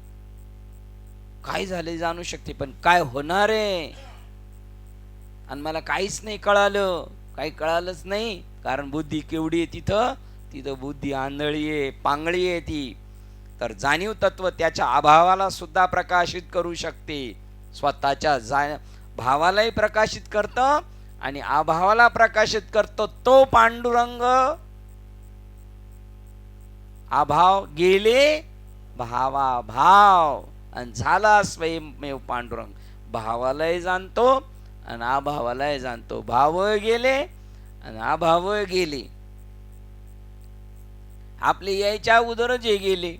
काय झाले जाणू शकते, पण काय होणार आहे आणि मला काहीच नाही कळालं, काही कळालंच नाही. कारण बुद्धी केवढी आहे तिथं बुद्धी आंधळी आहे, पांगळी आहे ती. तर जाणीव तत्व त्याच्या अभावाला सुद्धा प्रकाशित करू शकते. स्वतःच्या भावालाही प्रकाशित करतं आणि अभावाला प्रकाशित करतो. तो पांडुरंग. अभाव गेले भावा भाव आणि झाला स्वयंमेव पांडुरंग. भावालाही जाणतो आणि अभावालाही जाणतो. भाव गेले आणि अभाव गेले. आपले यायच्या अगोदर जे गेले,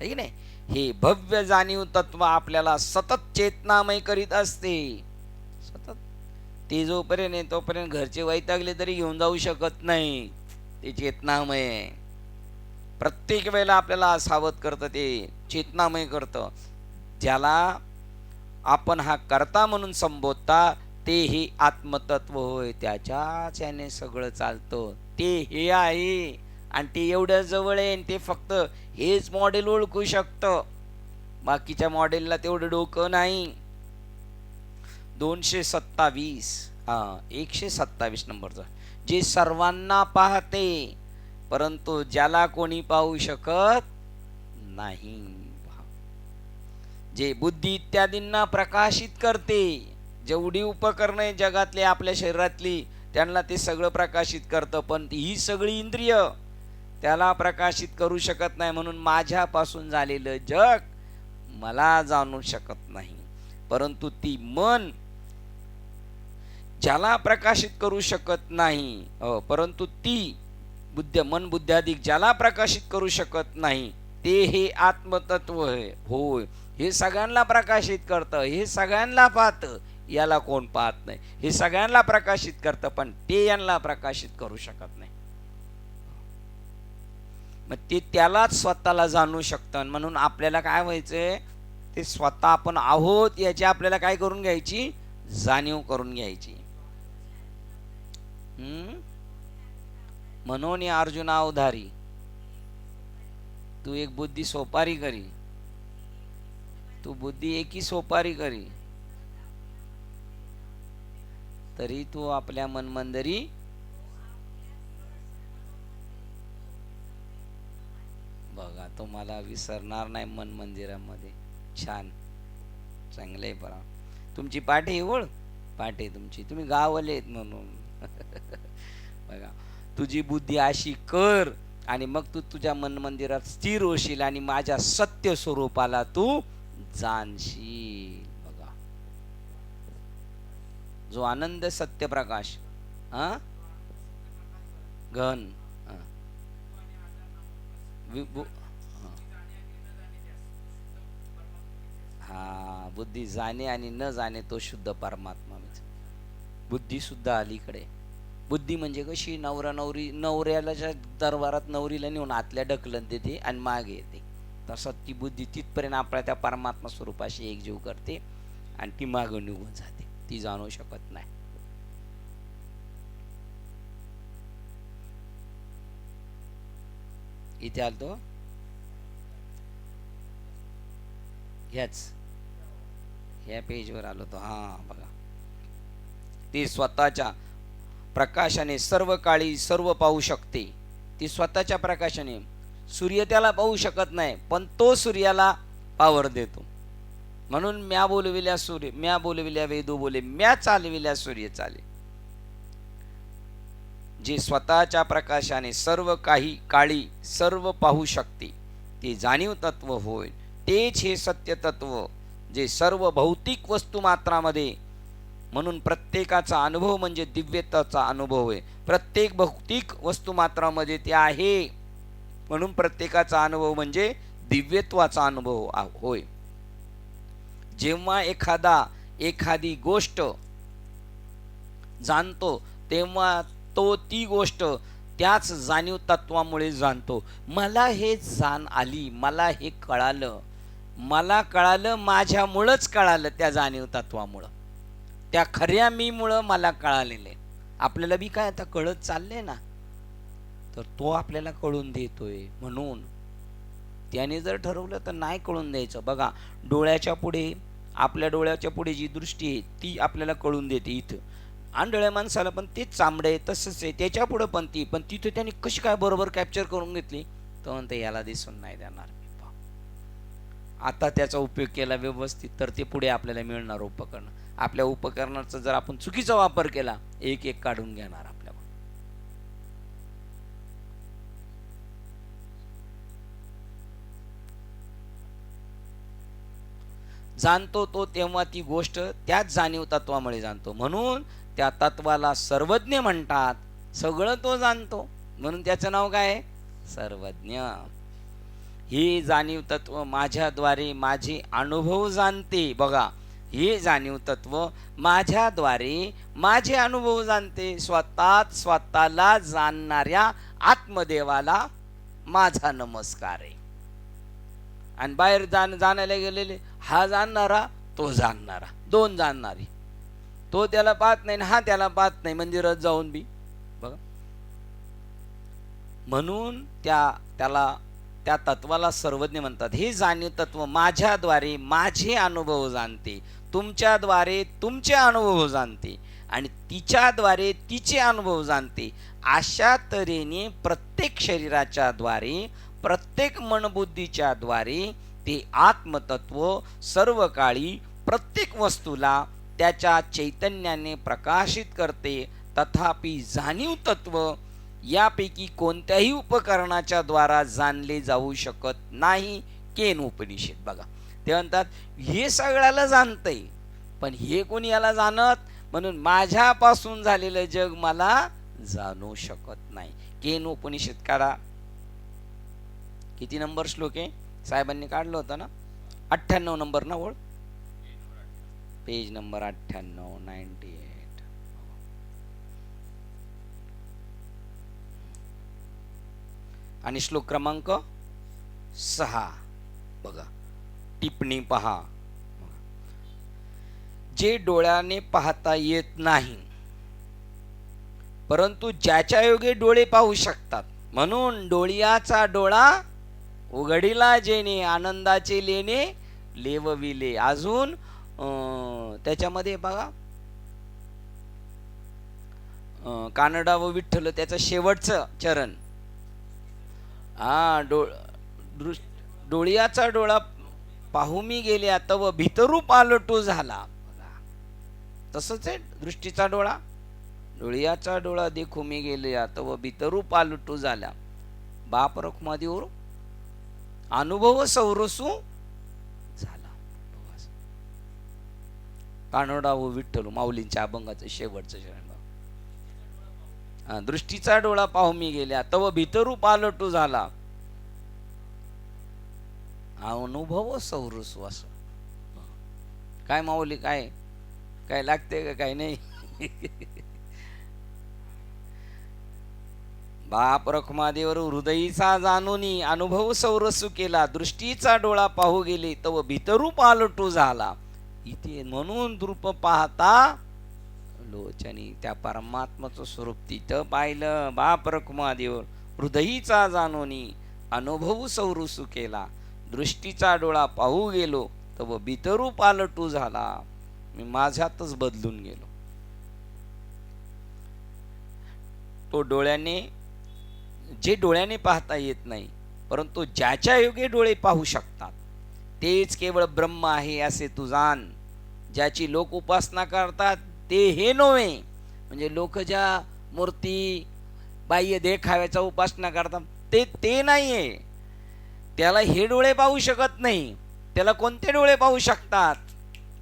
है की नाही. हे भव्य जाणीव तत्व आपल्याला सतत चेतनामय करीत असते. सतत ते जोपर्यंत आहे तोपर्यंत घरचे वैतागले तरी घेऊन जाऊ शकत नाही. ते चेतनामय प्रत्येक वेळेला आपल्याला सावध करतं, ते चेतनामय करतं. ज्याला आपण हा कर्ता म्हणून संबोधता ते हे आत्मतत्व होय. त्याच्याच याने सगळं चालतं. ते हे आहे आणि ते एवढ्या जवळ आहे. ते फक्त हेच मॉडेल ओळखू शकतं, बाकीच्या मॉडेलला तेवढं डोकं नाही. 227 127 नंबरचा. जे सर्वांना पाहते परंतु ज्याला कोणी पाहू शकत नाही. जे बुद्धी इत्यादींना प्रकाशित करते. जेवढी उपकरणे जगातली आपल्या शरीरातली त्यांना ते सगळं प्रकाशित करतं, पण ही सगळी इंद्रिय त्याला प्रकाशित करू शकत नाही. म्हणून माझ्यापासून झालेलं जग मला जाणू शकत नाही. परंतु ती मन ज्याला प्रकाशित करू शकत नाही, परंतु ती मन बुद्ध्याधिक ज्याला प्रकाशित करू शकत नाही, ते हे आत्मतत्व आहे. होय, हे सगळ्यांना प्रकाशित करतं, हे सगळ्यांना पाहतं. याला कोण पाहत नाही. हे सगळ्यांना प्रकाशित करतं, पण ते यांना प्रकाशित करू शकत नाही. मग ते त्यालाच स्वतःला जाणू शकतं. म्हणून आपल्याला काय व्हायचंय, ते स्वतः आपण आहोत याची आपल्याला काय करून घ्यायची, जाणीव करून घ्यायची. म्हणून अर्जुना अवधारी तू एक बुद्धी सोपारी करी, तू बुद्धी एकी सोपारी करी, तरी तू आपल्या मनमंदिरी बघा, तुम्हाला विसरणार नाही मन मंदिरामध्ये. छान, चांगलं आहे. बरा तुमची पाठी ओळ पाठी तुमची, तुम्ही गावले आहेत म्हणून. बघा, तुझी बुद्धी अशी कर आणि मग तू तुझ्या मन मंदिरात स्थिर होशील आणि माझ्या सत्य स्वरूपाला तू जाणशील. बघा, जो आनंद सत्य प्रकाश घन हा, बुद्धी जाणे आणि न जाणे तो शुद्ध परमात्मा. बुद्धी सुद्धा अलीकडे. बुद्धी म्हणजे कशी, नवरा नवरी, नवऱ्याला दरबारात नवरीला नेऊन आतल्या ढकलन देते आणि मागे येते, तसं ती बुद्धी तिथपर्यंत आपल्या त्या परमात्मा स्वरूपाशी एकजीव करते आणि ती मागं निघून जाते, ती जाणू शकत नाही. इथे आलतो ह्या पेजवर आलो तो. हा बघा, ती स्वतःच्या प्रकाशाने सर्व काळी सर्व पाहू शकते. ती स्वतःच्या प्रकाशाने, सूर्य त्याला पाहू शकत नाही, पण तो सूर्याला पावर देतो. म्हणून म्या बोलविल्या सूर्य, म्या बोलविल्या वेदू बोले, म्या चालविल्या सूर्य चाले. जे स्वतःच्या प्रकाशाने सर्व काही काळी सर्व पाहू शकते, ते जाणीव तत्व होय. तेच हे सत्य तत्व, जे सर्व भौतिक वस्तुमात्रामध्ये, म्हणून प्रत्येकाचा अनुभव म्हणजे दिव्यत्वाचा अनुभव आहे. प्रत्येक भौतिक वस्तुमात्रामध्ये ते आहे, म्हणून प्रत्येकाचा अनुभव म्हणजे दिव्यत्वाचा अनुभव होय. जेव्हा एखादी गोष्ट जाणतो, तेव्हा तो ती गोष्ट त्याच जाणीव तत्वामुळे जाणतो. मला हे जाण आली, मला हे कळालं, मला कळालं, माझ्यामुळंच कळालं, त्या जाणीव तत्वामुळं, त्या खऱ्या मी मुळे मला कळालेले. आपल्याला बी काय आता कळत चालले ना, तर तो आपल्याला कळून देतोय. म्हणून त्याने जर ठरवलं तर नाही कळून द्यायचं. बघा, डोळ्याच्या पुढे, आपल्या डोळ्याच्या पुढे जी दृष्टी आहे ती आपल्याला कळून देते. इथं आंधळ्या माणसाला पण तेच चांबडे आहे, तसंच आहे, त्याच्या पुढे पण ती, पण तिथं त्याने कशी काय बरोबर कॅप्चर करून घेतली, तर म्हणते याला दिसून नाही देणार. आता त्याचा उपयोग केला व्यवस्थित तर ते पुढे आपल्याला मिळणार उपकरण. आपल्या उपकरणाचा जर आपण चुकीचा वापर केला, एक एक काढून घेणार आपल्याकडून. जाणतो तो तेव्हा ती गोष्ट त्याच जाणीव तत्वामुळे जाणतो. म्हणून त्या तत्वाला सर्वज्ञ म्हणतात. सगळं तो जाणतो म्हणून त्याचं नाव काय आहे, सर्वज्ञ. हे जाणीव तत्व माझ्याद्वारे माझे अनुभव जाणते. बघा, हे जाणीव तत्व माझ्याद्वारे माझे अनुभव जाणते. स्वतःला जाणणाऱ्या आत्मदेवाला माझा नमस्कार आहे. आणि बाहेर जाणायला गेलेले, हा जाणणारा तो जाणणारा, दोन जाणणारी, तो त्याला पाहत नाही हा त्याला पाहत नाही मंदिरात जाऊन बी. बघा, म्हणून त्या तत्वाला सर्वज्ञ म्हणतात. हे जाणीव तत्व माझ्याद्वारे माझे अनुभव जाणते, तुमच्याद्वारे तुमचे अनुभव जाणते आणि तिच्याद्वारे तिचे अनुभव जाणते. अशा तऱ्हेने प्रत्येक शरीराच्या द्वारे, प्रत्येक मनबुद्धीच्या द्वारे ते आत्मतत्व सर्व काळी प्रत्येक वस्तूला त्याच्या चैतन्याने प्रकाशित करते. तथापि जाणीव तत्व यापैकी कोणत्याही उपकरणाच्या द्वारा जाणले जाऊ शकत नाही. केन उपनिषद. बघा, ते म्हणतात हे सगळ्याला जाणतंय, पण हे कोणी याला जाणत, म्हणून माझ्यापासून झालेलं जग मला जाणू शकत नाही. केन उपनिषद काढा. किती नंबर श्लोक आहे? साहेबांनी काढलं होतं ना, 98 नंबर ना ओळ, पेज नंबर 98, 98. आणि श्लोक क्रमांक 6 बघा, टिप्पणी पहा. जे डोळ्याने पाहता येत नाही परंतु ज्याच्या योगे डोळे पाहू शकतात, म्हणून डोळ्याचा डोळा उघडीला जेणे आनंदाचे लेणे लेवविले. अजून त्याच्यामध्ये बघा, कानडा व विठ्ठल त्याचं शेवटचं चरण. डोळ्याचा डोळा पाहू मी गेले तव भितरू पालटू झाला. तसंच आहे दृष्टीचा डोळा. डोळ्याचा डोळा देखू मी गेले तव भितरू पालटू झाला. बाप रखुमादेवर अनुभव सौरसू झाला. कानडा व विठ्ठल माऊलींच्या अभंगाचं शेवटचं चरण. दृष्टीचा डोळा पाहू मी गेल्या तव भितरू पालटू झाला. अनुभव सौरसू. असं काय माऊली, काय काय लागते का? काय नाही. बाप रखुमादेवर हृदयीचा जाणूनी अनुभव सौरसू केला. दृष्टीचा डोळा पाहू गेले तव भितरू पालटू झाला. इथे म्हणून द्रुप पाहता लोचनी. त्या परमात्माचं स्वरूप तिथं पाहिलं. बाप रखुमादेवर हृदयीचा जाणूनी अनुभव सौरसू केला. दृष्टीचा डोळा पाहू गेलो तव भितरू पालटू झाला. मी माझ्यातच बदलून गेलो. तो डोळ्याने, जे डोळ्याने पाहता येत नाही परंतु ज्याच्या योगे डोळे पाहू शकतात तेच केवळ ब्रह्म आहे असे तू जाण. ज्याची लोक उपासना करतात ते हे नव्हे. म्हणजे लोक ज्या मूर्ती बाह्य देखाव्याचा उपासना करतात ते नाहीये. त्याला हे डोळे पाहू शकत नाही. त्याला कोणते डोळे पाहू शकतात?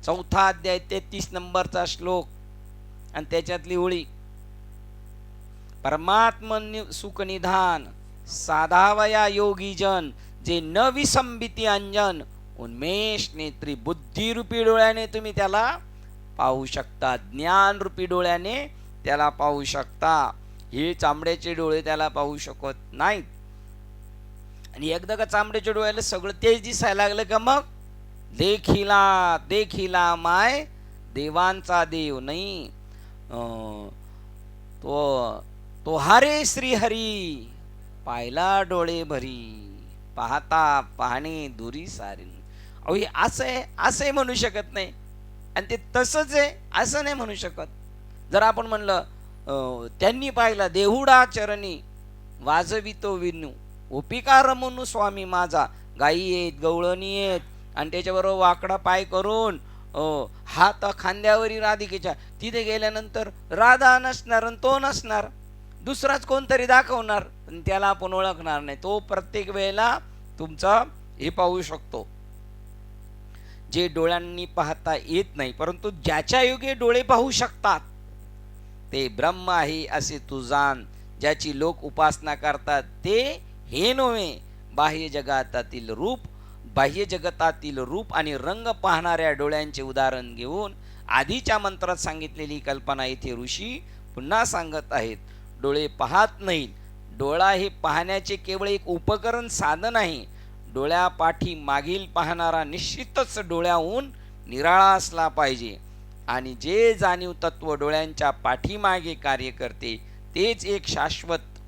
4 अध्याय 33 नंबरचा श्लोक आणि त्याच्यातली ओळी. परमात्म सुख निधान साधावया योगी जन, जे न विसंबिती अंजन उन्मेष नेत्री. बुद्धिरूपी डोळ्याने तुम्ही त्याला पाहू शकता. ज्ञान रूपी डोळ्याने त्याला पाहू शकता. हे चांबड्याचे डोळे त्याला पाहू शकत नाहीत. आणि एकदा का चांबड्याच्या डोळ्याला सगळं तेच दिसायला लागलं का मग देखिला देखिला माय देवांचा देव नाही. तो हारे श्री हरी पाहिला डोळे भरी, पाहता पाहणे दुरी सारी. अहो हे असं म्हणू शकत नाही आणि ते तसंच आहे असं नाही म्हणू शकत. जर आपण म्हणलं त्यांनी पाहिला देहुडा चरणी वाजवितो विनू ओपिका रमणू स्वामी माझा. गाई येत गवळणी येत आणि त्याच्याबरोबर वाकडा पाय करून हात खांद्यावरी राधिकेच्या. तिथे गेल्यानंतर राधा नसणार आणि तो नसणार, दुसराच कोणतरी दाखवणार, त्याला आपण ओळखणार नाही. तो प्रत्येक वेळेला तुमचा हे पाहू शकतो. जे डोळ्यांनी पाहता येत नाही परंतु ज्याच्या योगे डोळे पाहू शकतात ते ब्रह्म आहे असे तू जाण. ज्याची लोक उपासना करतात ते हे नव्हे. बाह्य जगतातील रूप आणि रंग पाहणाऱ्या डोळ्यांचे उदाहरण घेऊन आधीच्या मंत्रात सांगितलेली कल्पना इथे ऋषी पुन्हा सांगत आहेत. डोळे पाहत नाहीत. डोळा हे पाहण्याचे केवळ एक उपकरण, साधन आहे. डोळ्यापाठी मागील पाहणारा निश्चितच डोळ्याहून निराळा असला पाहिजे. आणि जे जाणीव तत्व डोळ्यांच्या पाठीमागे कार्य करते तेच एक शाश्वत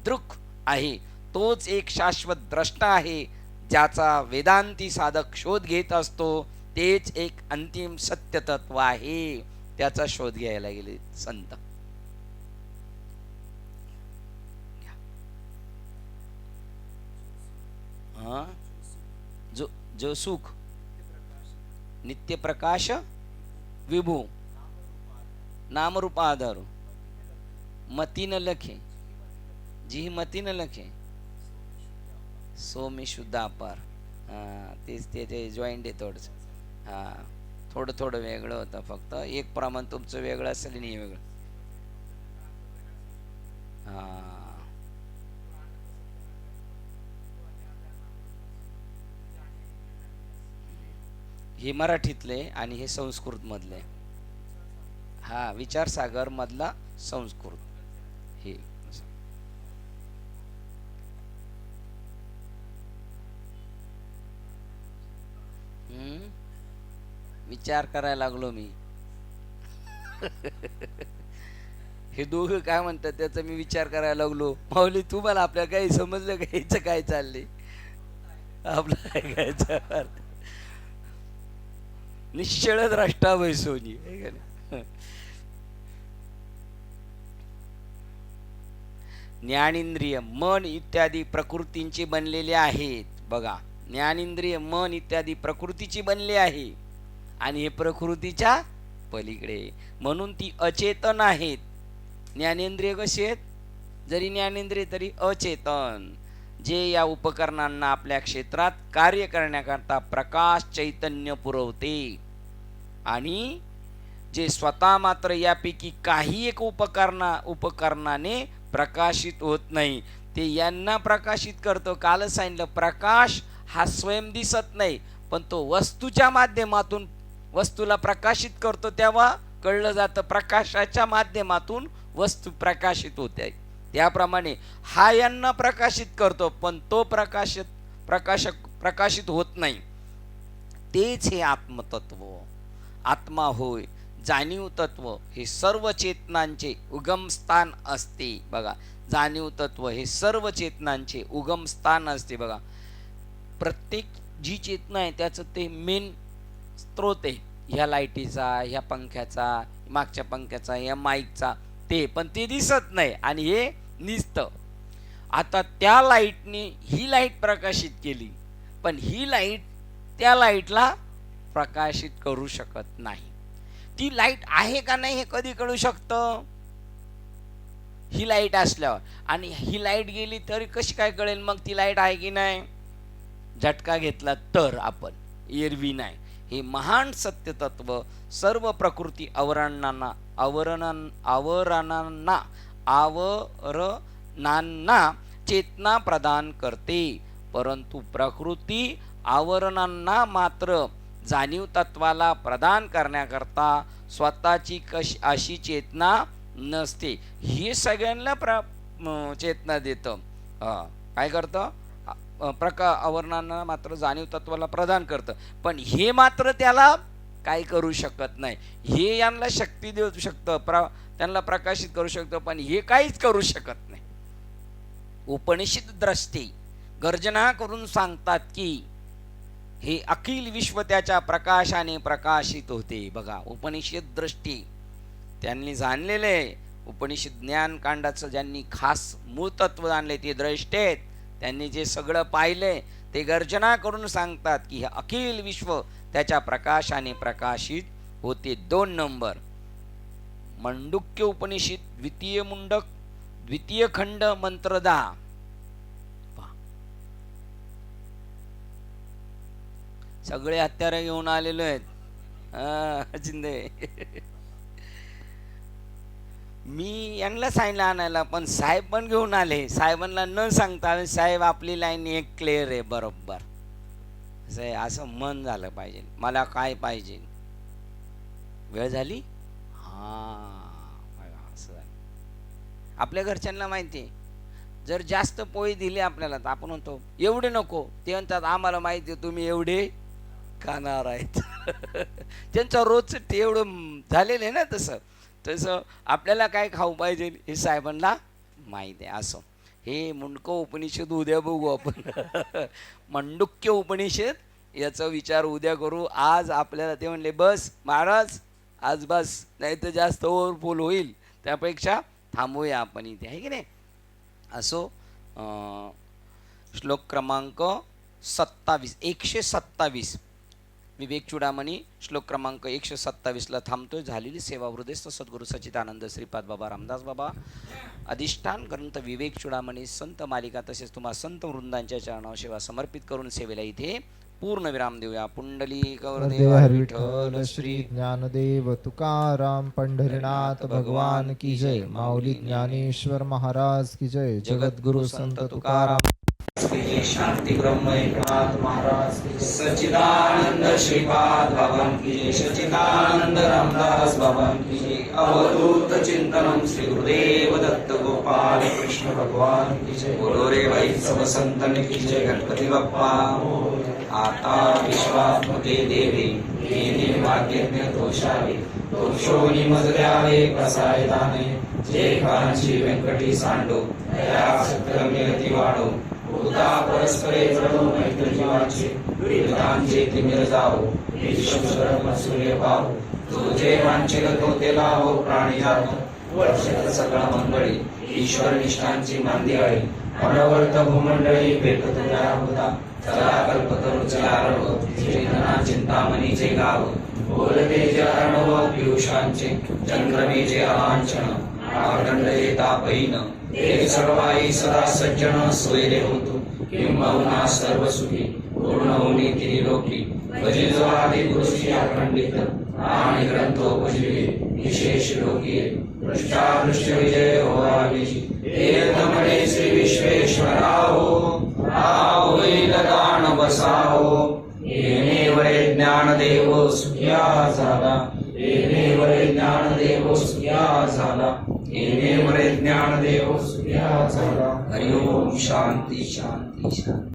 दृक आहे. तोच एक शाश्वत द्रष्टा आहे. ज्याचा वेदांती साधक शोध घेत असतो तेच एक अंतिम सत्य तत्व आहे. त्याचा शोध घ्यायला गेले संत. जो सुख नित्य प्रकाश विभू नामरूप आधार मतीन लखे, जी मतीन लखे सोमी शुद्ध अपार. तेच ते जॉईंट आहे थोडंसं. थोडं वेगळं होतं. फक्त एक प्रमाण तुमचं वेगळं असेल नाही वेगळं. हे मराठीतले आणि हे संस्कृत मधले. हा, विचारसागर मधला संस्कृत. हे हम्म, विचार करायला लागलो मी. हे दोघं काय म्हणतात त्याचा मी विचार करायला लागलो. माऊली तुम्हाला आपल्या काही समजलं का याचं काय चाललंय? आपलं काय काय निश्चळ द्रष्टा बैसोनी आहे का नाही? ज्ञानेंद्रिय मन इत्यादी प्रकृतींचे बनलेले आहेत. बघा, ज्ञानेंद्रिय मन इत्यादी प्रकृतीची बनले आहे आणि हे प्रकृतीच्या पलीकडे, म्हणून ती अचेतन आहेत. ज्ञानेंद्रिय कशी आहेत? जरी ज्ञानेंद्रिय तरी अचेतन, जे या उपकरणांना आपल्या क्षेत्रात कार्य करण्याकरता प्रकाश चैतन्य पुरवते आणि जे स्वतः मात्र यापैकी काही एक उपकरणाने प्रकाशित होत नाही, ते यांना प्रकाशित करतो. कालच सांगितलं, प्रकाश हा स्वयं दिसत नाही, पण तो वस्तूच्या माध्यमातून वस्तूला प्रकाशित करतो. तेव्हा कळलं जातं प्रकाशाच्या माध्यमातून वस्तू प्रकाशित होते. त्याप्रमाणे हा यांना प्रकाशित करतो, पण तो प्रकाशित होत नाही. तेच हे आत्मतत्व. आत्मा होय जाणीव तत्व हे सर्व चेतनांचे उगमस्थान असते. बघा, जाणीव तत्व हे सर्व चेतनांचे उगमस्थान असते. बघा, प्रत्येक जी चेतना आहे त्याचं ते मेन स्त्रोत आहे. ह्या लाईटीचा, ह्या पंख्याचा, मागच्या पंख्याचा, ह्या माईकचा, ते पण ते दिसत नाही आणि हे निसतं. आता त्या लाईटने ही लाईट प्रकाशित केली, पण ही लाईट त्या लाईटला प्रकाशित करू शकत नाही. ती लाईट आहे का नाही हे कधी कळू शकतं? ही लाईट असल्यावर. आणि ही लाईट गेली तरी कशी काय कळेल मग ती लाईट आहे की नाही? झटका घेतला तर आपण, एरवी नाही. हे महान सत्य तत्व सर्व प्रकृती आवरणांना चेतना प्रदान करते, परंतु प्रकृती आवरणांना मात्र जाणीव तत्वाला प्रदान करण्याकरता स्वतःची अशी चेतना नसते. हे सगळ्यांना चेतना देतं. काय करतं? आवरणांना मात्र जाणीव तत्वाला प्रदान करतं, पण हे मात्र त्याला काय करू शकत नाही. हे यांना शक्ती देऊ शकतं, त्यांना प्रकाशित करू शकतं, पण हे काहीच करू शकत नाही. उपनिषद द्रष्टे गर्जना करून सांगतात की हे अखिल विश्व त्याच्या प्रकाशाने प्रकाशित होते. बघा, उपनिषद दृष्टी त्यांनी जाणलेले, उपनिषद ज्ञान कांडाचं ज्यांनी खास मूळ तत्व जाणले ते द्रष्टे आहेत. त्यांनी जे सगळं पाहिले ते गर्जना करून सांगतात की हे अखिल विश्व त्याच्या प्रकाशाने प्रकाशित होते. 2 नंबर मंडुक्य उपनिषद द्वितीय मुंडक द्वितीय खंड मंत्र 10. सगळे हत्यारे घेऊन आलेले आहेत जिंदे. मी यांना सांगितलं आणायला, पण साहेब पण घेऊन आले. साहेबांना न सांगता, साहेब आपली लाईन एक क्लिअर आहे बरोबर, असं मन झालं पाहिजे. मला काय पाहिजे? वेळ झाली. असं झालं. आपल्या घरच्यांना माहिती आहे, जर जास्त पोळी दिली आपल्याला तर आपण म्हणतो एवढे नको. ते म्हणतात आम्हाला माहिती आहे तुम्ही एवढे खाणार आहेत. त्यांचं रोजचं ते एवढं झालेलं आहे ना. तसं आपल्याला काय खाऊ पाहिजे हे साहेबांना माहीत आहे. असं हे मुंडक उपनिषद उद्या बघू आपण. मंडुक्य उपनिषद याचा विचार उद्या करू. आज आपल्याला ते म्हणले बस महाराज आज बस, नाही तर जास्त ओव्हरफुल होईल, त्यापेक्षा थांबूया आपण इथे, आहे की नाही? असो. श्लोक क्रमांक 27 127 विवेक चुडामणी श्लोक क्रमांक 127ला थांबतोय. झालेली सेवा हृदयस्थ सद्गुरू सच्चिदानंद श्रीपाद बाबा रामदास बाबा अधिष्ठान ग्रंथ विवेक चुडामणी संत मालिका तसेच तुम्हा संत वृंदांच्या चरणावर सेवा समर्पित करून सेवेला इथे पूर्ण विराम देऊया. पुंडलिक विठ्ठल श्री ज्ञानदेव तुकाराम पंढरीनाथ भगवान की जय. माऊली ज्ञानेश्वर महाराज की जय. जगद्गुरु संत तुकाराम शांति ब्रह्म एकनाथ महाराज की जय। सच्चिदानंद श्रीपाद बाबा की जय। सच्चिदानंद रामदास बाबा की जय। अवधूत चिंतनम श्री गुरुदेव दत्त गोपाल कृष्ण भगवान की जय। बोलो रे भाई सब संतन की जय। गणपति बप्पा आता विश्वात्मके देवी येणे वाक्यज्ञ दोषावे दोषोनी मजल्यावे प्रसायदाने जे कांची व्यंकटी सांडो दया सत्कर्मे अति वाढो भूता परस्परे जडो मैत्र जीवाचे विरतांचे तिमिर जावो ईश्वर सूर्य पाहो तुझे वांछिल तो ते लावो प्राणी जात वर्षात सकळ मंगळी ईश्वर निष्ठांची मांदियाळी अनवर्त भूमंडळी पेटत दया होता चला कल्पतरू चला रव चेतना चिंतामणीचे गाव बोलते जे अर्णव पियुषांचे चंद्रमेचे अलांछन आर्दंड येता पैन एक सर्वाई सदा सज्जन सोयरे होतो किंबहुना सर्व सुखी पूर्ण होणे तिरी लोकी भजिजवादी पुरुषी अखंडित आणि ग्रंथोपजीवे विशेष लोकी पृष्ठादृश्य विजय होवावी एकदमणे श्री विश्वेश्वराहो होईल दान बसाहो येणे वरे ज्ञानदेव सुखिया झाला येणे वरे ज्ञानदेव सुखिया झाला येणे वरे ज्ञानदेव सुखिया झाला हरि ओम शांती शांती शांती।